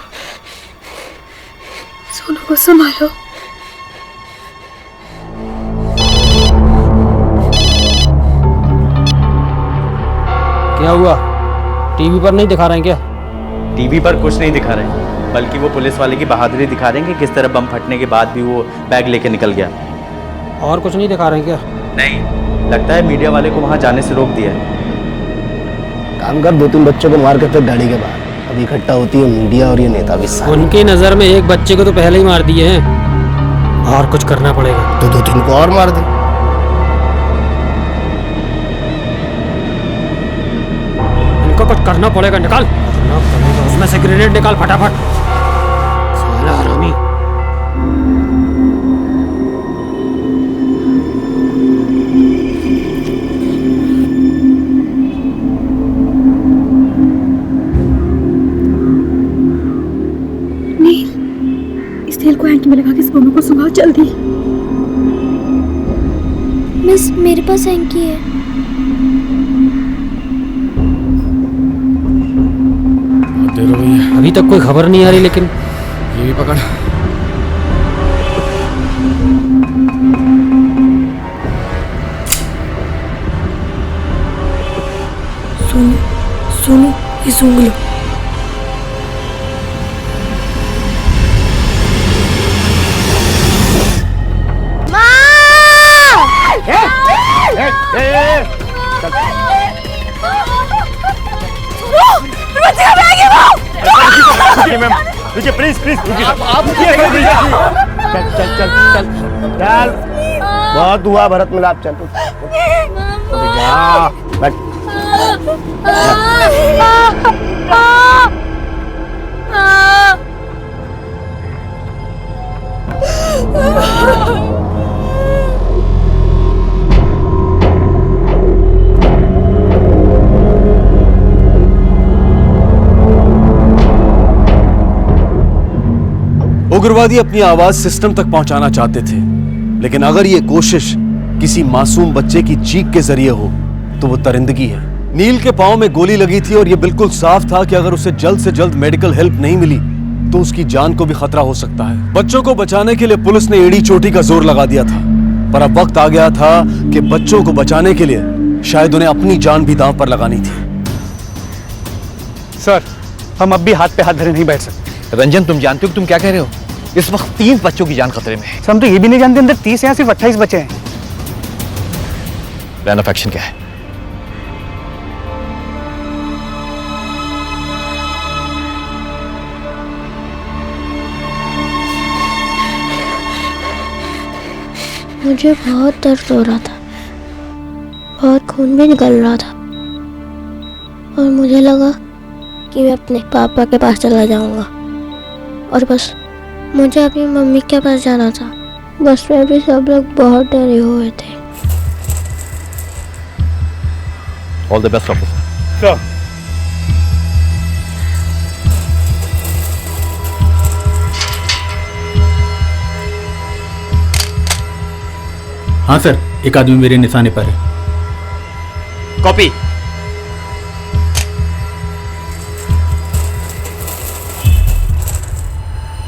S5: सोनू को संभालो।
S3: क्या हुआ? टीवी पर नहीं दिखा रहे हैं क्या?
S1: टीवी पर कुछ नहीं दिखा रहे, बल्कि वो पुलिस वाले की बहादुरी दिखा रहे हैं कि किस तरह बम फटने के बाद भी वो बैग लेके निकल गया।
S3: और कुछ नहीं दिखा रहे हैं क्या?
S1: नहीं, लगता है मीडिया वाले को वहाँ जाने से रोक दिया है।
S8: काम कर, 2-3 बच्चों को मार के फिर गाड़ी के बाहर। अब इकट्ठा होती है मीडिया और ये नेता भी सारे।
S3: उनकी नजर में एक बच्चे को तो पहले ही मार दिए हैं, और कुछ करना पड़ेगा।
S8: तो 2-3 को और मार दे।
S3: इनको कुछ करना पड़ेगा। निकाल, उसमें से ग्रेनेड निकाल फटाफट। साला हरामी।
S5: इस तेल को हैंकी में लगा के सोनू को सुंघाओ जल्दी।
S4: मिस, मेरे पास हैंकी है।
S3: अभी तक कोई खबर नहीं आ रही, लेकिन
S14: ये भी पकड़।
S5: सूंघ लो।
S15: रुकिए प्लीज प्लीज रुकिए। चल चल चल चल चल, बहुत हुआ भरत मिलाप, चल जा बैठ।
S10: उग्रवादी अपनी आवाज सिस्टम तक पहुंचाना चाहते थे, लेकिन अगर ये कोशिश किसी मासूम बच्चे की चीख के जरिए हो तो वो दरिंदगी है। नील के पांव में गोली लगी थी और ये बिल्कुल साफ था कि अगर उसे जल्द से जल्द मेडिकल हेल्प नहीं मिली तो उसकी जान को भी खतरा हो सकता है। बच्चों को बचाने के लिए पुलिस ने एड़ी चोटी का जोर लगा दिया था, पर अब वक्त आ गया था कि बच्चों को बचाने के लिए शायद उन्हें अपनी जान भी दांव पर लगानी थी।
S2: सर, हम अब भी हाथ पे हाथ धरे नहीं बैठ सकते।
S9: रंजन, तुम जानते हो कि तुम क्या कह रहे हो? इस वक्त 3 बच्चों की जान खतरे में है।
S2: हम तो ये भी नहीं जानते अंदर 30 या सिर्फ 28 बचे हैं।
S9: प्लान ऑफ एक्शन क्या है?
S4: मुझे बहुत दर्द हो रहा था, बहुत खून भी निकल रहा था और मुझे लगा कि मैं अपने पापा के पास चला जाऊंगा और बस मुझे अपनी मम्मी के पास जाना था। बस में भी सब लोग बहुत डरे हुए थे।
S9: All the best officer.
S15: Sir,
S17: हाँ सर, एक आदमी मेरे निशाने पर है।
S1: कॉपी।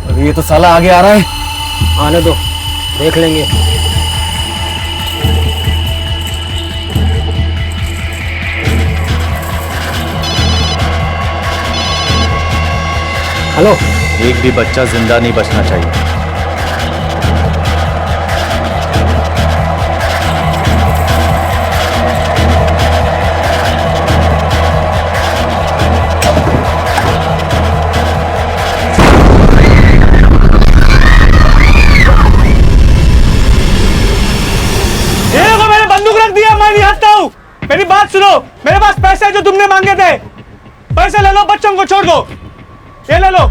S10: अरे ये तो साला आगे आ रहा है।
S3: आने दो, देख लेंगे।
S1: हेलो। एक भी बच्चा जिंदा नहीं बचना चाहिए।
S2: मेरी बात सुनो, मेरे पास पैसे हैं जो तुमने मांगे थे। पैसे ले लो, बच्चों को छोड़ दो। ये ले लो।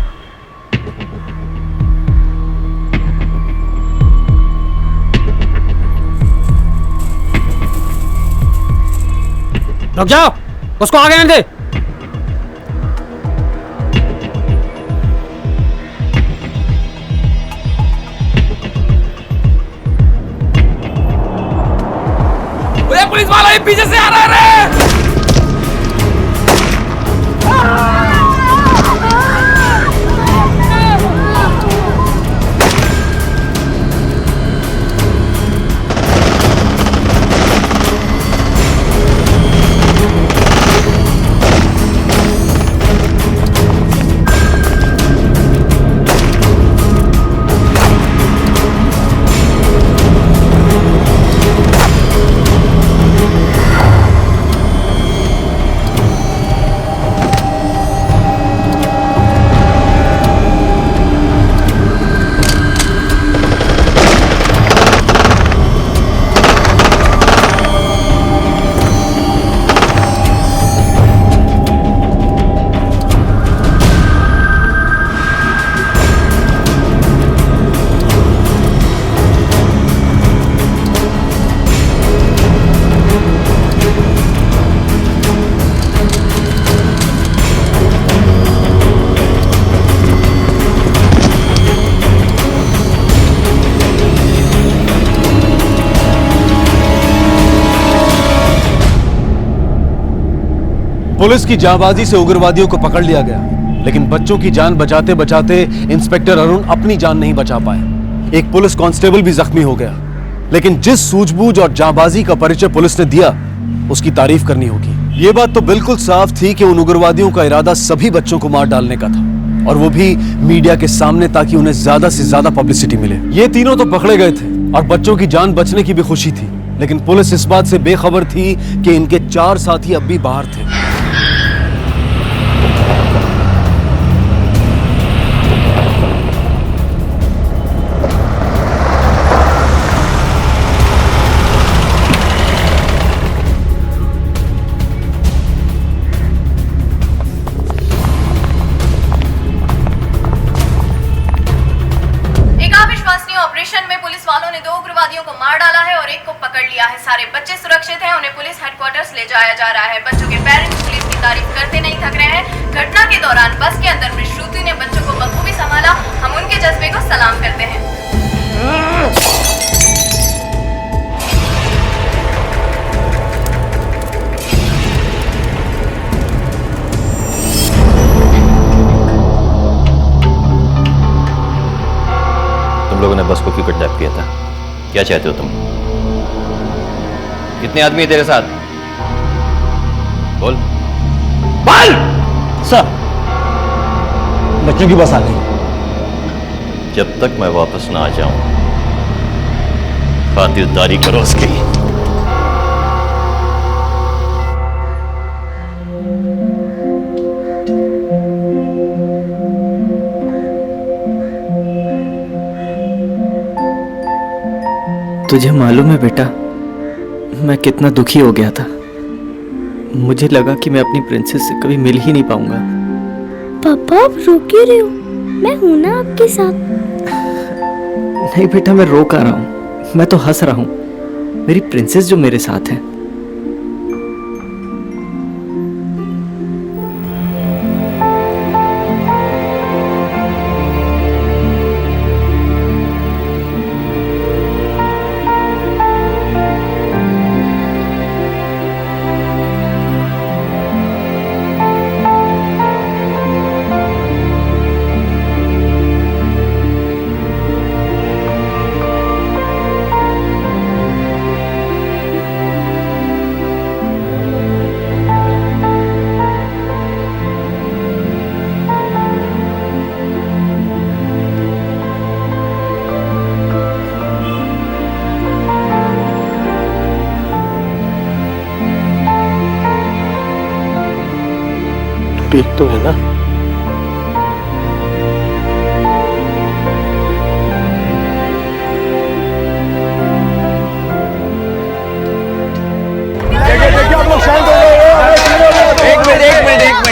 S3: रुक जाओ, उसको आगे आने दे।
S14: पुलिस वाला ही पीछे से आ रहा है।
S10: पुलिस की जांबाजी से उग्रवादियों को पकड़ लिया गया, लेकिन बच्चों की जान बचाते बचाते इंस्पेक्टर अरुण अपनी जान नहीं बचा पाए। एक पुलिस कांस्टेबल भी जख्मी हो गया। लेकिन जिस सूझबूझ और जांबाजी का परिचय पुलिस ने दिया, उसकी तारीफ करनी होगी। ये बात तो बिल्कुल साफ थी कि उन उग्रवादियों का इरादा सभी बच्चों को मार डालने का था, और वो भी मीडिया के सामने, ताकि उन्हें ज्यादा से ज्यादा पब्लिसिटी मिले। ये तीनों तो पकड़े गए थे और बच्चों की जान बचने की भी खुशी थी, लेकिन पुलिस इस बात से बेखबर थी कि इनके 4 साथी अब भी बाहर थे।
S16: ऑपरेशन में पुलिस वालों ने 2 उग्रवादियों को मार डाला है और एक को पकड़ लिया है। सारे बच्चे सुरक्षित हैं, उन्हें पुलिस हेडक्वार्टर्स ले जाया जा रहा है। बच्चों के पेरेंट्स पुलिस की तारीफ करते नहीं थक रहे हैं। घटना के दौरान बस के अंदर मिस श्रुति ने बच्चों को बखूबी संभाला। हम उनके जज्बे को सलाम करते हैं।
S9: तुम लोगों ने बस को क्यों किडनैप किया था? क्या चाहते हो तुम? कितने आदमी है तेरे साथ? बोल।
S15: बोल! सर, बच्चों की बस आ गई।
S9: जब तक मैं वापस ना आ जाऊं, खातिरदारी करो उसकी।
S18: तुझे मालूम है बेटा, मैं कितना दुखी हो गया था। मुझे लगा कि मैं अपनी प्रिंसेस से कभी मिल ही नहीं पाऊंगा।
S4: पापा आप रो क्यों रहे हो? मैं हूं ना आपके साथ।
S18: नहीं बेटा, मैं रो कर रहा हूँ, मैं तो हंस रहा हूँ। मेरी प्रिंसेस जो मेरे साथ है।
S15: ठीक तो है ना?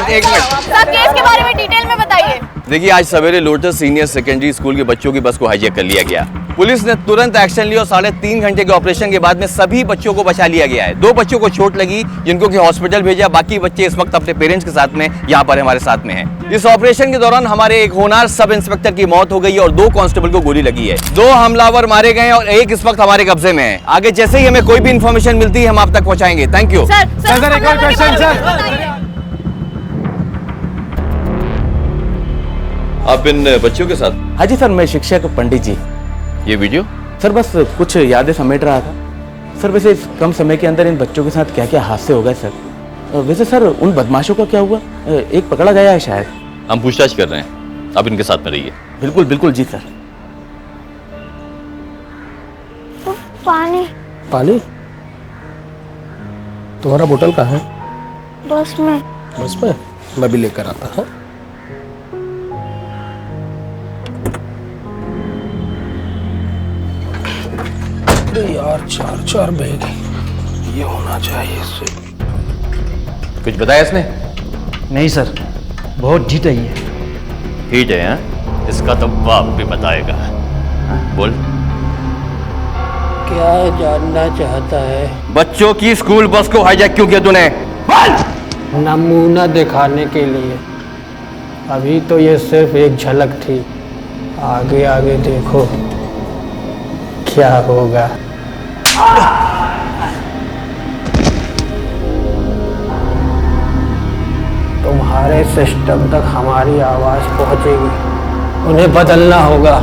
S9: एक मिनट।
S16: सब केस के बारे में डिटेल में बताइए।
S9: देखिए, आज सवेरे लोटस सीनियर सेकेंडरी स्कूल के बच्चों की बस को हाईजैक कर लिया गया। पुलिस ने तुरंत एक्शन लिया और 3.5 घंटे के ऑपरेशन के बाद में सभी बच्चों को बचा लिया गया है। 2 बच्चों को चोट लगी, जिनको कि हॉस्पिटल भेजा। बाकी बच्चे इस वक्त अपने पेरेंट्स के साथ में यहाँ पर हमारे साथ में हैं। इस ऑपरेशन के दौरान हमारे एक होनहार सब इंस्पेक्टर की मौत हो गई और 2 कांस्टेबल को गोली लगी है। 2 हमलावर मारे गए और 1 इस वक्त हमारे कब्जे में है। आगे जैसे ही हमें कोई भी इंफॉर्मेशन मिलती है, हम आप तक पहुंचाएंगे। Thank you.
S15: सर, एक और क्वेश्चन सर।
S9: आप इन बच्चों के साथ?
S19: हाँ जी सर, मैं शिक्षक पंडित जी।
S9: ये वीडियो?
S19: सर बस कुछ यादें समेट रहा था। सर वैसे इस कम समय के अंदर इन बच्चों के साथ क्या क्या हादसे हो गए सर? वैसे सर उन बदमाशों का क्या हुआ? एक पकड़ा गया है शायद।
S9: हम पूछताछ कर रहे हैं, आप इनके साथ में रहिए।
S19: बिल्कुल बिल्कुल जी सर।
S4: पानी।
S15: पानी? तुम्हारा बोतल कहाँ है?
S4: बस में।
S15: बस में? मैं भी लेकर आता हूँ। यार 4 बैग ये होना चाहिए इससे।
S9: कुछ बताया इसने?
S2: नहीं सर, बहुत ढीठ है ये।
S9: ढीठ है हाँ? इसका तो बाप भी बताएगा। बोल।
S12: क्या जानना चाहता है?
S9: बच्चों की स्कूल बस को हाईजैक क्यों किया तूने?
S12: नमूना दिखाने के लिए। अभी तो ये सिर्फ एक झलक थी, आगे आगे देखो क्या होगा। तुम्हारे सिस्टम तक हमारी आवाज पहुंचेगी, उन्हें बदलना होगा,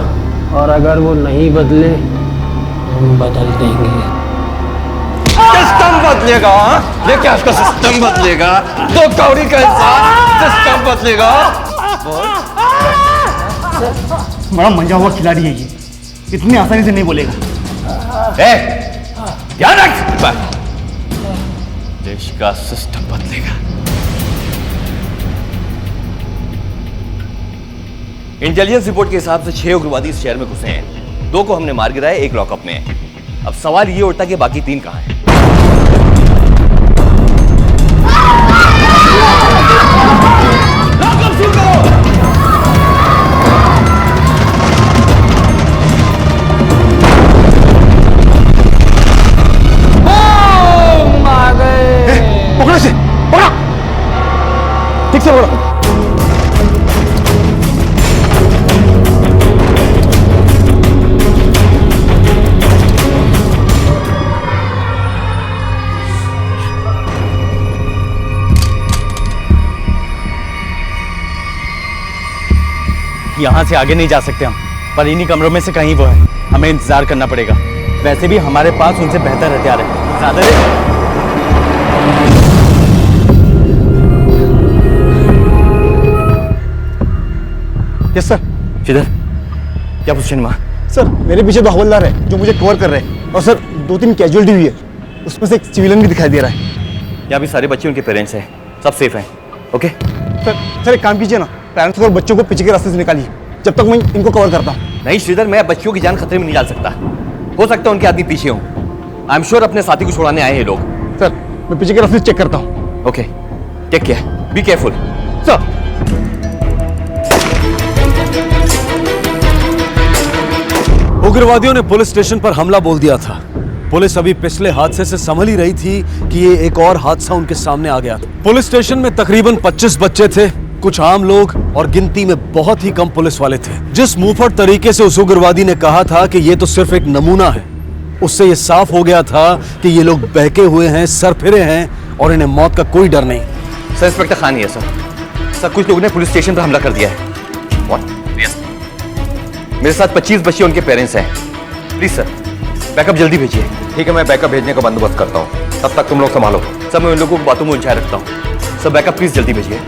S12: और अगर वो नहीं बदले हम बदल देंगे।
S9: सिस्टम बदलेगा। ये क्या इसका सिस्टम बदलेगा? तो कौड़ी का इंसान सिस्टम बदलेगा।
S2: बड़ा मंजा हुआ खिलाड़ी है ये, इतनी आसानी से नहीं बोलेगा।
S9: ध्यान रख, देश का सिस्टम बदलेगा। इंटेलिजेंस रिपोर्ट के हिसाब से 6 उग्रवादी इस शहर में घुसे हैं। 2 को हमने मार गिराया, 1 लॉकअप में है। अब सवाल ये उठता कि बाकी 3 कहां हैं? लॉकअप सील करो।
S2: पकड़ो से, पकड़ो, ठीक से पकड़ो।
S1: यहाँ से आगे नहीं जा सकते हम, पर इन्हीं कमरों में से कहीं वो है। हमें इंतजार करना पड़ेगा। वैसे भी हमारे पास उनसे बेहतर हथियार है। ज्यादा
S2: यस सर।
S1: किधर? क्या पोजीशन में?
S2: सर मेरे पीछे 2 हवलदार है जो मुझे कवर कर रहे हैं, और सर 2-3 कैजुअलिटी हुई है, उसमें से एक सिविलियन भी दिखाई दे रहा है।
S9: यहाँ भी सारे बच्चे उनके पेरेंट्स हैं, सब सेफ हैं। ओके
S2: सर एक काम कीजिए ना, पेरेंट्स और बच्चों को पीछे के रास्ते से निकालिए, जब तक मैं इनको कवर करता हूँ।
S9: नहीं श्रीधर, मैं बच्चियों की जान खतरे में नहीं डाल सकता। हो सकता है उनके आदमी पीछे हों। आई एम श्योर अपने साथी को छुड़ाने आए हैं लोग।
S2: सर मैं पीछे के रास्ते से चेक करता हूँ।
S9: Okay, take care, be careful.
S2: Sir
S10: उग्रवादियों ने पुलिस स्टेशन पर हमला बोल दिया था। पुलिस अभी पिछले हादसे से संभल ही रही थी कि ये एक और हादसा उनके सामने आ गया था। पुलिस स्टेशन में तकरीबन 25 बच्चे थे, कुछ आम लोग और गिनती में बहुत ही कम पुलिस वाले थे। जिस मुंहफट तरीके से उस उग्रवादी ने कहा था कि ये तो सिर्फ एक नमूना है, उससे ये साफ हो गया था कि ये लोग बहके हुए हैं, सरफिरे हैं और इन्हें मौत का कोई डर नहीं।
S9: सर इंस्पेक्टर खान ही है सर। कुछ लोगों ने पुलिस स्टेशन पर हमला कर दिया है। Yes. मेरे साथ 25 बच्चे उनके पेरेंट्स हैं। प्लीज सर बैकअप जल्दी भेजिए। ठीक है, मैं बैकअप भेजने का बंदोबस्त करता हूँ, तब तक तुम लोग संभालो। सर मैं उन लोगों को बातों में उलझाए रखता हूँ। सर बैकअप प्लीज जल्दी भेजिए।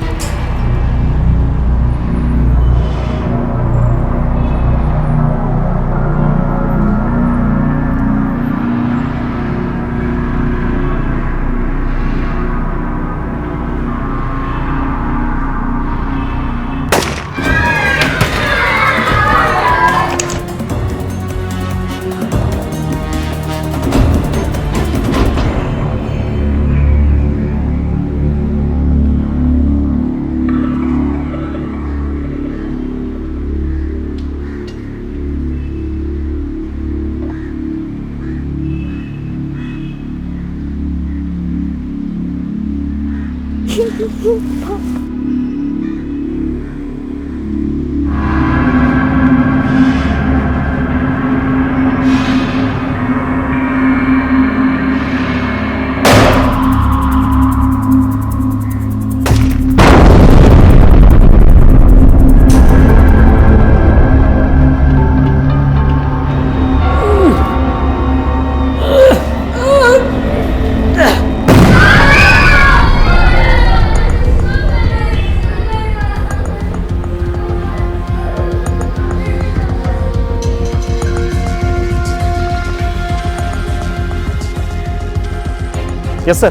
S2: Yes sir.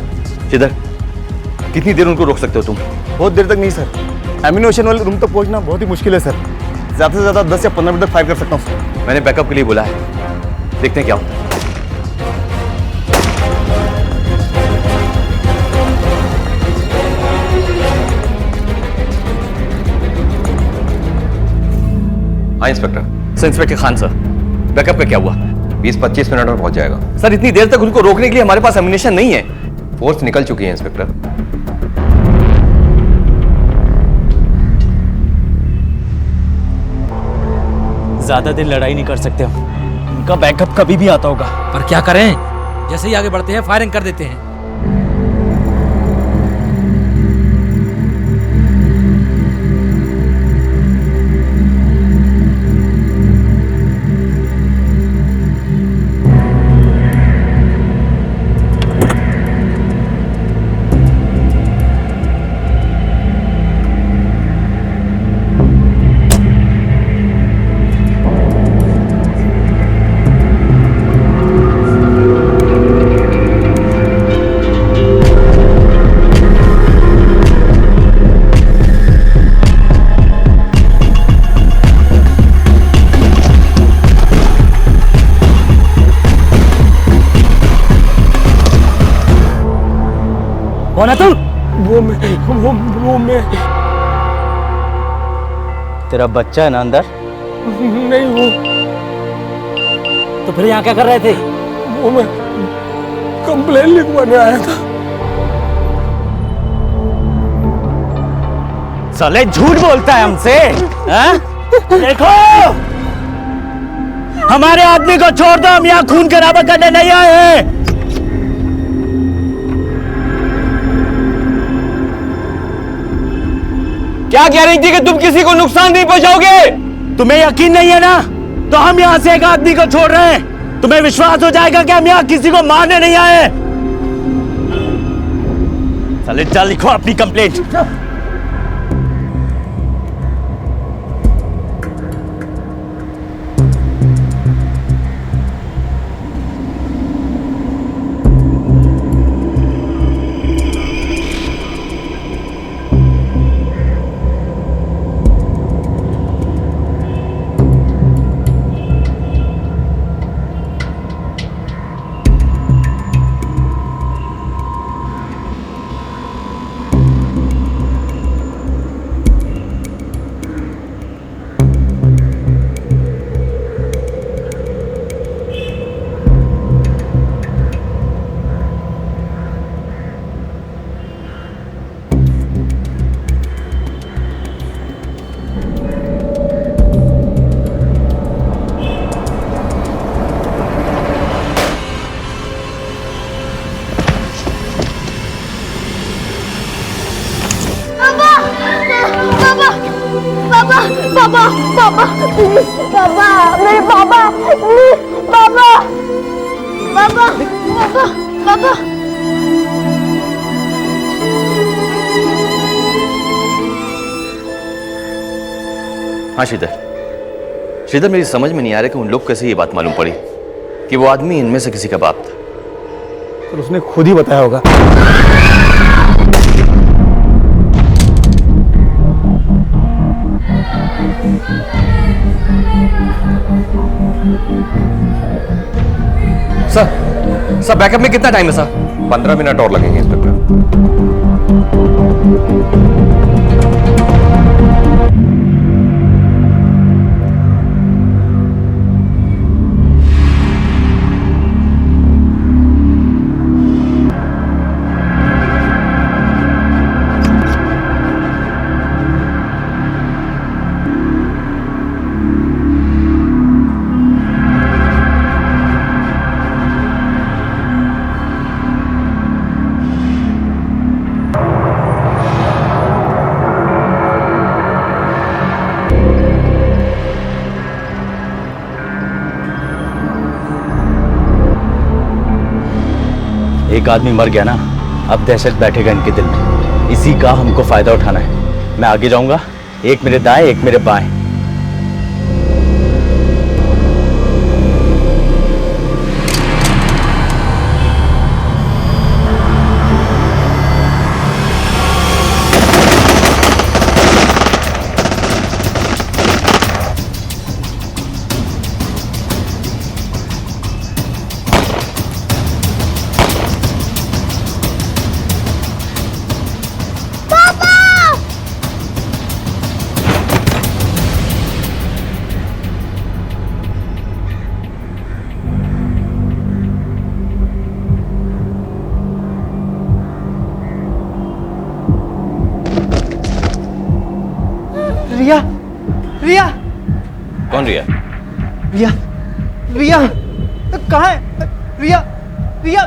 S9: किधर? कितनी देर उनको रोक सकते हो तुम?
S2: बहुत देर तक नहीं सर, एमिनेशन वाले रूम तक पहुंचना बहुत ही मुश्किल है सर। ज़्यादा से ज़्यादा 10 या 15 मिनट तक फायर कर सकता हूँ सर।
S9: मैंने बैकअप के लिए बोला है, देखते हैं क्या होता है। हाँ inspector. Sir inspector Khan sir, backup का क्या हुआ?
S7: 20-25 मिनट में पहुंच जाएगा।
S9: सर इतनी देर तक उनको रोकने के लिए हमारे पास एमिनेशन नहीं है।
S7: फोर्स निकल चुकी है इंस्पेक्टर।
S1: ज्यादा देर लड़ाई नहीं कर सकते हम, उनका बैकअप कभी भी आता होगा।
S20: पर क्या करें, जैसे ही आगे बढ़ते हैं फायरिंग कर देते हैं।
S2: कौन है तुम?
S8: वो मैं
S1: तेरा बच्चा है ना अंदर?
S8: नहीं वो।
S2: तो फिर यहाँ क्या कर रहे थे?
S8: वो मैं कंप्लेन लिखवाने आया था।
S2: साले झूठ बोलता है हमसे, हाँ? देखो, हमारे आदमी को छोड़ दो, हम यहाँ खून खराबा करने नहीं आए हैं।
S10: क्या गारंटी कि तुम किसी को नुकसान नहीं पहुंचाओगे?
S2: तुम्हें यकीन नहीं है ना, तो हम यहाँ से एक आदमी को छोड़ रहे हैं। तुम्हें विश्वास हो जाएगा कि हम यहाँ किसी को मारने नहीं आए। साले चल लिखो अपनी कंप्लेंट।
S4: पापा प्लीज, पापा मेरे पापा प्लीज, पापा पापा पापा पापा।
S9: हाँ श्रीधर मेरी समझ में नहीं आ रहा कि उन लोग कैसे ये बात मालूम पड़ी कि वो आदमी इनमें से किसी का बाप था।
S2: तो उसने खुद ही बताया होगा।
S10: सर बैकअप में कितना टाइम है सर?
S7: 15 मिनट और लगेंगे इंस्पेक्टर।
S1: एक आदमी मर गया ना, अब दहशत बैठेगा इनके दिल में। इसी का हमको फायदा उठाना है। मैं आगे जाऊंगा, एक मेरे दाएं एक मेरे बाएं।
S2: रिया, रिया,
S9: कौन रिया?
S2: रिया, रिया कहाँ है? रिया, रिया,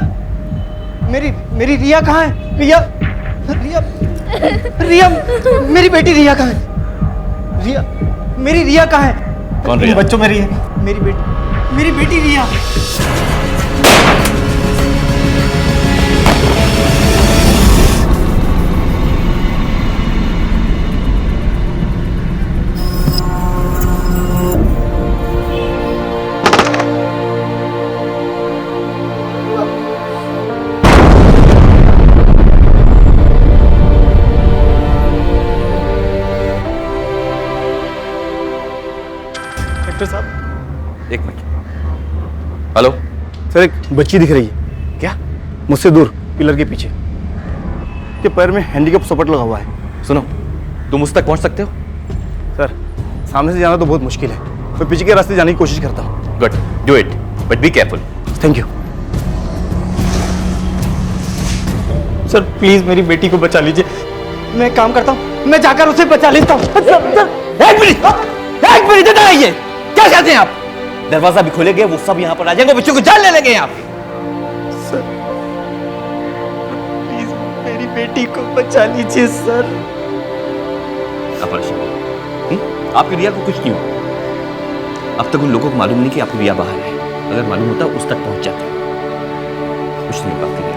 S2: मेरी रिया कहाँ है? रिया, रिया, रिया, मेरी बेटी रिया कहाँ है? रिया, मेरी रिया कहाँ है?
S9: कौन रिया?
S2: बच्चों में रिया, मेरी बेटी रिया।
S9: साहब एक मिनट। हेलो
S2: सर, एक बच्ची दिख रही है।
S10: क्या?
S2: मुझसे दूर, पिलर के पीछे।
S19: के पैर में हैंडीकैप सपोर्ट लगा हुआ है।
S9: सुनो, तुम उस तक पहुंच सकते हो?
S19: सर सामने से जाना तो बहुत मुश्किल है, मैं पीछे के रास्ते जाने की कोशिश करता हूँ।
S9: Good, do it, but be careful.
S19: Thank you. Sir please मेरी बेटी को बचा लीजिए, मैं काम करता हूँ, मैं जाकर उसे बचा लेता हूँ।
S9: एक मिनट इधर आइए। क्या चाहते हैं आप? दरवाजा भी खोलेंगे, वो सब यहाँ पर आ जाएंगे, बच्चों को जान ले लेंगे यहाँ पे।
S19: सर प्लीज मेरी बेटी को बचा लीजिए सर।
S9: आपकी रिया को कुछ नहीं हुआ। अब तक उन लोगों को मालूम नहीं कि आपकी रिया बाहर है। अगर मालूम होता उस तक पहुंच जाते। कुछ नहीं बात रिया को।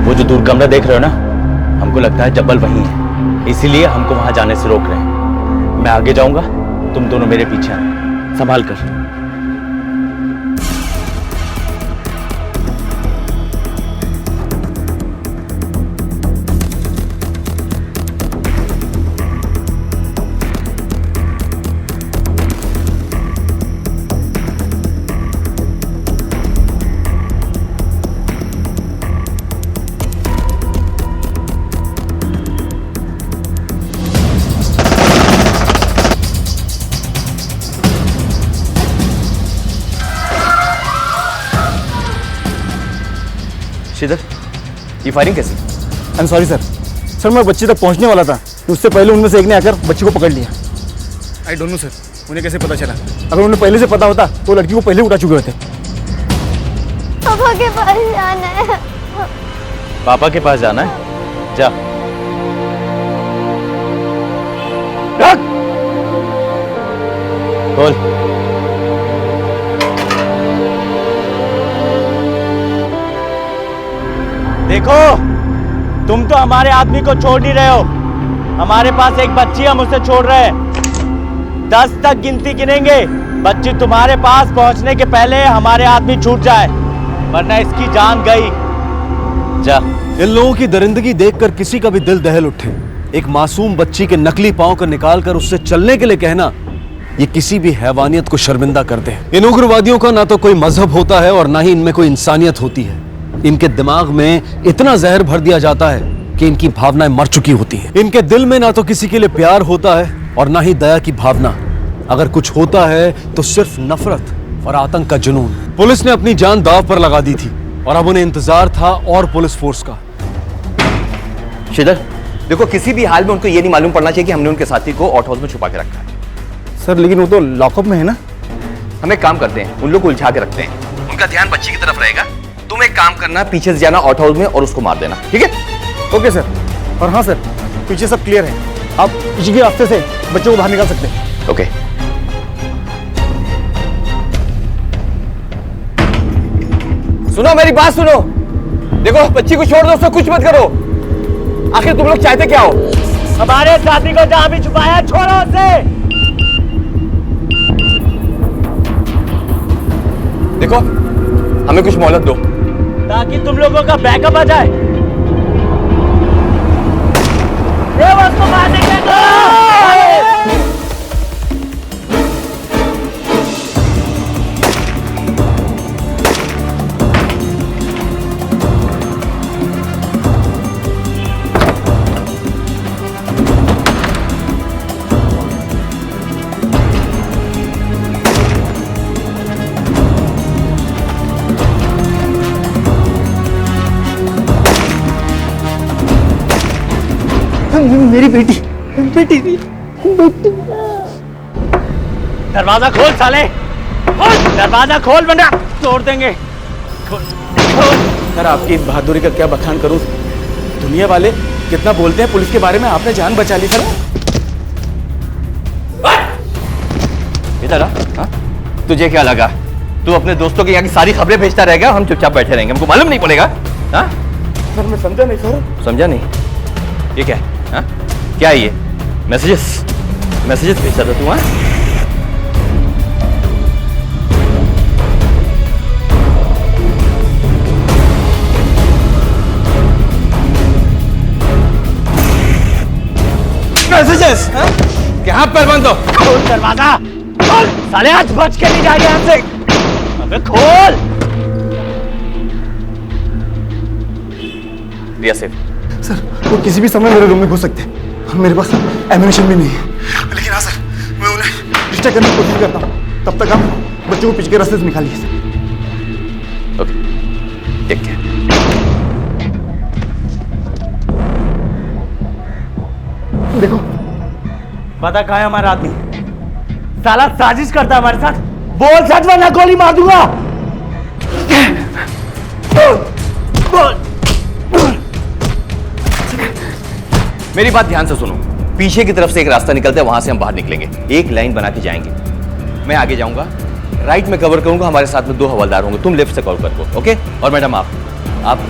S9: वो जो दूर कमरा देख रहे हो ना, हमको लगता है जब्बल वहीं है, इसीलिए हमको वहां जाने से रोक रहे हैं। मैं आगे जाऊंगा, तुम दोनों मेरे पीछे आना, संभाल कर। श्रीधर, ये फायरिंग कैसी?
S19: I am sorry sir. Sir मैं बच्चे तक पहुंचने वाला था, उससे पहले उनमें से एक ने आकर बच्चे को पकड़ लिया। आई डोंट नो सर, उन्हें कैसे पता चला? अगर उन्हें पहले से पता होता तो लड़की को पहले उठा चुके होते।
S4: पापा के पास जाना है।
S1: पापा के पास जाना है? जा। खोल। देखो, तुम तो हमारे आदमी को छोड़ नहीं रहे हो। हमारे पास एक बच्ची हम उसे छोड़ रहे हैं। 10 तक गिनती गिनेंगे, बच्ची तुम्हारे पास पहुंचने के पहले हमारे आदमी छूट जाए, वरना इसकी जान गई। जा।
S10: इन लोगों की दरिंदगी देखकर किसी का भी दिल दहल उठे। एक मासूम बच्ची के नकली पांव को निकालकर उससे चलने के लिए कहना, ये किसी भी हैवानियत को शर्मिंदा करते हैं। इन उग्रवादियों का ना तो कोई मजहब होता है और ना ही इनमें कोई इंसानियत होती है। इनके दिमाग में इतना जहर भर दिया जाता है कि इनकी भावनाएं मर चुकी होती हैं। इनके दिल में ना तो किसी के लिए प्यार होता है और ना ही दया की भावना। अगर कुछ होता है तो सिर्फ नफरत और आतंक का जुनून। पुलिस ने अपनी जान दांव पर लगा दी थी और अब उन्हें इंतजार था और पुलिस फोर्स का।
S9: श्रीधर, देखो किसी भी हाल में उनको ये नहीं मालूम पड़ना चाहिए कि हमने उनके साथी को आउट हाउस में छुपा के रखा है।
S19: सर लेकिन वो तो लॉकअप में है ना।
S9: हम एक काम करते हैं, उन लोग को उलझा के रखते हैं, उनका ध्यान बच्ची की तरफ रहेगा। तुम एक काम करना, पीछे से जाना आउट हाउस में और उसको मार देना, ठीक है?
S19: Okay sir. और हाँ सर, पीछे सब क्लियर है, आप पीछे के रास्ते से बच्चों को बाहर निकाल सकते हैं।
S9: ओके। सुनो मेरी बात सुनो, देखो बच्ची को छोड़ दो, उससे कुछ मत करो। आखिर तुम लोग चाहते क्या हो?
S1: हमारे साथी को जहां भी छुपाया छोड़ो उसे।
S9: देखो हमें कुछ मोहलत दो
S1: ताकि तुम लोगों का बैकअप आ जाए। उसको मारने के दो।
S19: मेरी बेटी
S1: दरवाजा खोल साले, दरवाजा खोल वरना तोड़ देंगे।
S19: सर आपकी इस बहादुरी का क्या बखान करूं? दुनिया वाले कितना बोलते हैं पुलिस के बारे में, आपने जान बचा ली सर।
S9: इधर आ। तुझे क्या लगा तू अपने दोस्तों के यहाँ की सारी खबरें भेजता रहेगा, हम चुपचाप बैठे रहेंगे, हमको मालूम नहीं पड़ेगा? हाँ
S19: सर मैं समझा नहीं सर।
S9: समझा नहीं? ये क्या है? हाँ? क्या है ये? मैसेजेस भेजा था तू? हाँ,
S1: मैसेजेस
S9: क्या हाथ पैर बंद हो?
S1: खोल दरवाजा, खोल साले, आज बच के नहीं जाएंगे यहाँ से। अबे खोल।
S9: रिया सेफ?
S19: सर वो किसी भी समय मेरे रूम में घुस सकते हैं, मेरे पास एम्यूनिशन भी नहीं है। लेकिन हाँ सर, मैं उन्हें डिस्ट्रैक्ट करने की कोशिश करता हूँ, तब तक आप बच्चों को पीछे के रास्ते से निकालिए सर।
S9: Okay, take care.
S19: देखो
S1: बता कहाँ है हमारा आदमी? साला साजिश करता है हमारे साथ। बोल सच वरना गोली मार दूंगा। बोल।
S9: मेरी बात ध्यान से सुनो। पीछे की तरफ से एक रास्ता निकलता है, वहां से हम बाहर निकलेंगे। एक लाइन बना के जाएंगे। मैं आगे जाऊंगा, राइट में कवर करूंगा, हमारे साथ में 2 हवलदार होंगे, तुम लेफ्ट से कवर करो। ओके? और मैडम आप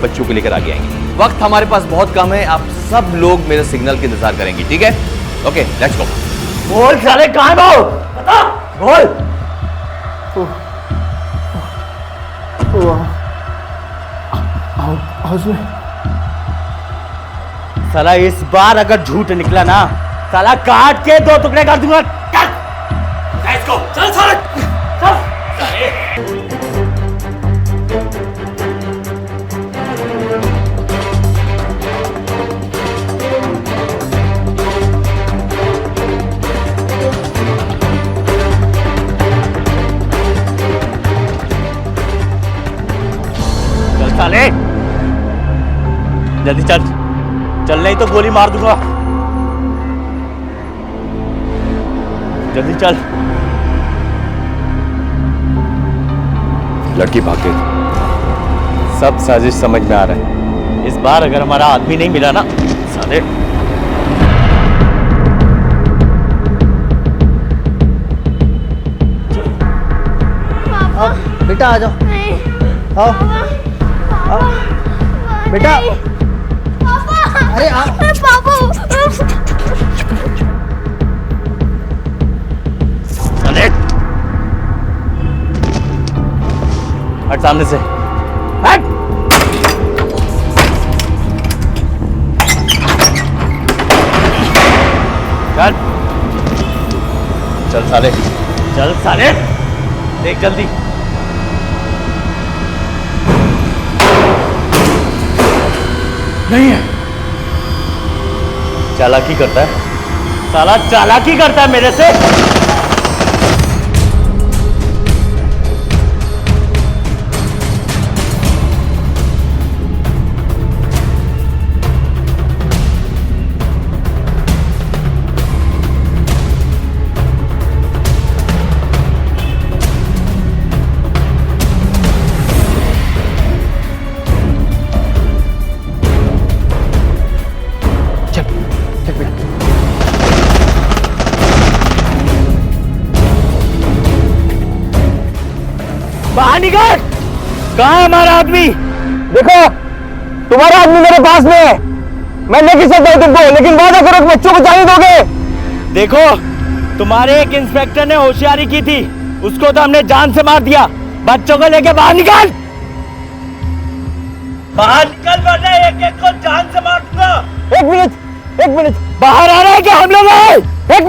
S9: बच्चों को लेकर आगे आएंगे। वक्त हमारे पास बहुत कम है, आप सब लोग मेरे सिग्नल का इंतजार करेंगे, ठीक है? Okay, let's go.
S1: बोल साले कहाँ है वो? बता, बोल।
S19: हाउस में।
S1: साला इस बार अगर झूठ निकला ना, साला काट के 2 टुकड़े कर दूंगा। लेट्स गो, चल साले, चल। चल साले, जल्दी चल, चल नहीं तो गोली मार दूंगा। जल्दी चल।
S9: लड़की भाग गई।
S1: सब साजिश समझ में आ रहा है। इस बार अगर हमारा आदमी नहीं मिला ना, साले।
S2: बेटा आ जाओ, आओ आओ बेटा। अरे आओ
S1: साले, हट सामने से, हट। चल चल साले, चल साले, देख जल्दी। नहीं है। चालाकी करता है साला, चालाकी करता है मेरे से। बाहर निकल। कहाँ है हमारा आदमी?
S19: देखो तुम्हारा आदमी मेरे पास में है, मैं लेके सकता हूँ तुमको, लेकिन वादा करो कि बच्चों को जाने दोगे।
S1: देखो, तुम्हारे एक इंस्पेक्टर ने होशियारी की थी, उसको तो हमने जान से मार दिया। बच्चों को लेके बाहर निकल, बाहर निकल, वरना एक एक को जान से मार दूंगा।
S19: एक मिनट,
S1: बाहर आ रहा है क्या हम लोग?
S19: एक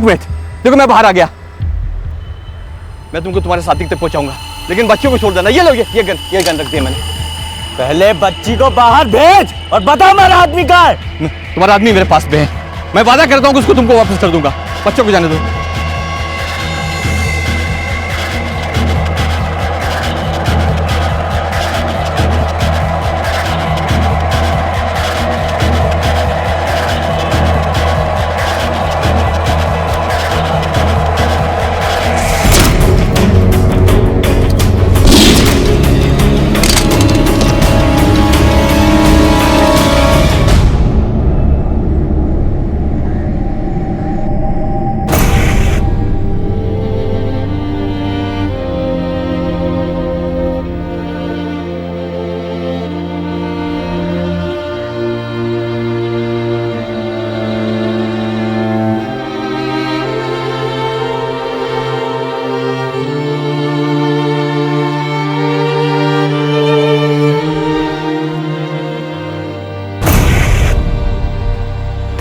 S19: मिनट, देखो मैं बाहर आ गया,
S9: मैं तुमको तुम्हारे साथी तक पहुंचाऊंगा, लेकिन बच्चों को छोड़ देना। ये लो, ये गन रख दिया मैंने।
S1: पहले बच्ची को बाहर भेज और बता हमारा आदमी कहाँ है।
S9: तुम्हारा आदमी मेरे पास में है, मैं वादा करता हूँ कि उसको तुमको वापस कर दूंगा। बच्चों को जाने दो।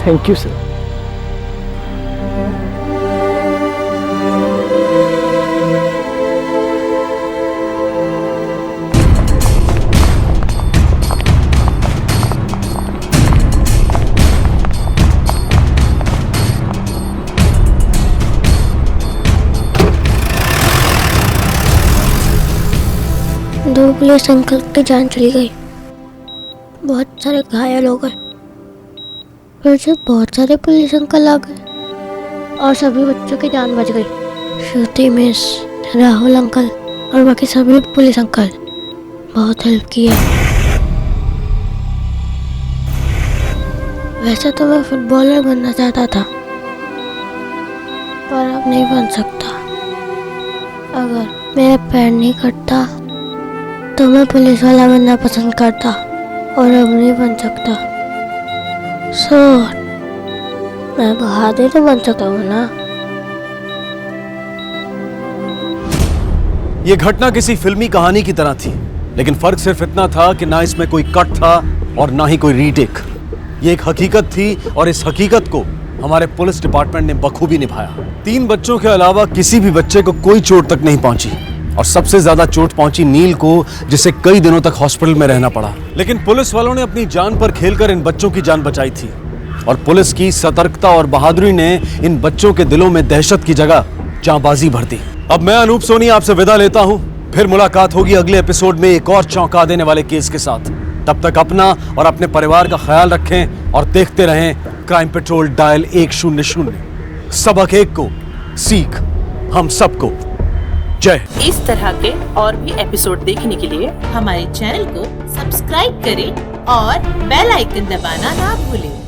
S12: Thank you sir.
S4: दो पुलिस अंकल की जान चली गई, बहुत सारे घायल हो गए। फिर से बहुत सारे पुलिस अंकल आ गए और सभी बच्चों की जान बच गई। श्रुति मिस, राहुल अंकल और बाकी सभी पुलिस अंकल बहुत हेल्प की है। वैसे तो मैं फुटबॉलर बनना चाहता था, पर अब नहीं बन सकता। अगर मेरा पैर नहीं कटता तो मैं पुलिस वाला बनना पसंद करता, और अब नहीं बन सकता। मैं बहादुर तो बन सकता हूँ ना।
S10: ये घटना किसी फिल्मी कहानी की तरह थी, लेकिन फर्क सिर्फ इतना था कि ना इसमें कोई कट था और ना ही कोई रीटेक। ये एक हकीकत थी और इस हकीकत को हमारे पुलिस डिपार्टमेंट ने बखूबी निभाया। 3 बच्चों के अलावा किसी भी बच्चे को कोई चोट तक नहीं पहुंची, और सबसे ज्यादा चोट पहुंची नील को, जिसे कई दिनों तक हॉस्पिटल में रहना पड़ा। लेकिन पुलिस वालों ने अपनी जान पर खेलकर इन बच्चों की जान बचाई थी, और पुलिस की सतर्कता और बहादुरी ने इन बच्चों के दिलों में दहशत की जगह जांबाजी भर दी। अब मैं अनूप सोनी आपसे विदा लेता हूं, फिर मुलाकात होगी अगले एपिसोड में एक और चौंका देने वाले केस के साथ। तब तक अपना और अपने परिवार का ख्याल रखें और देखते रहें क्राइम पेट्रोल डायल 100। सबक एक को सीख हम सबको। जय।
S21: इस तरह के और भी एपिसोड देखने के लिए हमारे चैनल को सब्सक्राइब करें और बेल आइकन दबाना ना भूलें।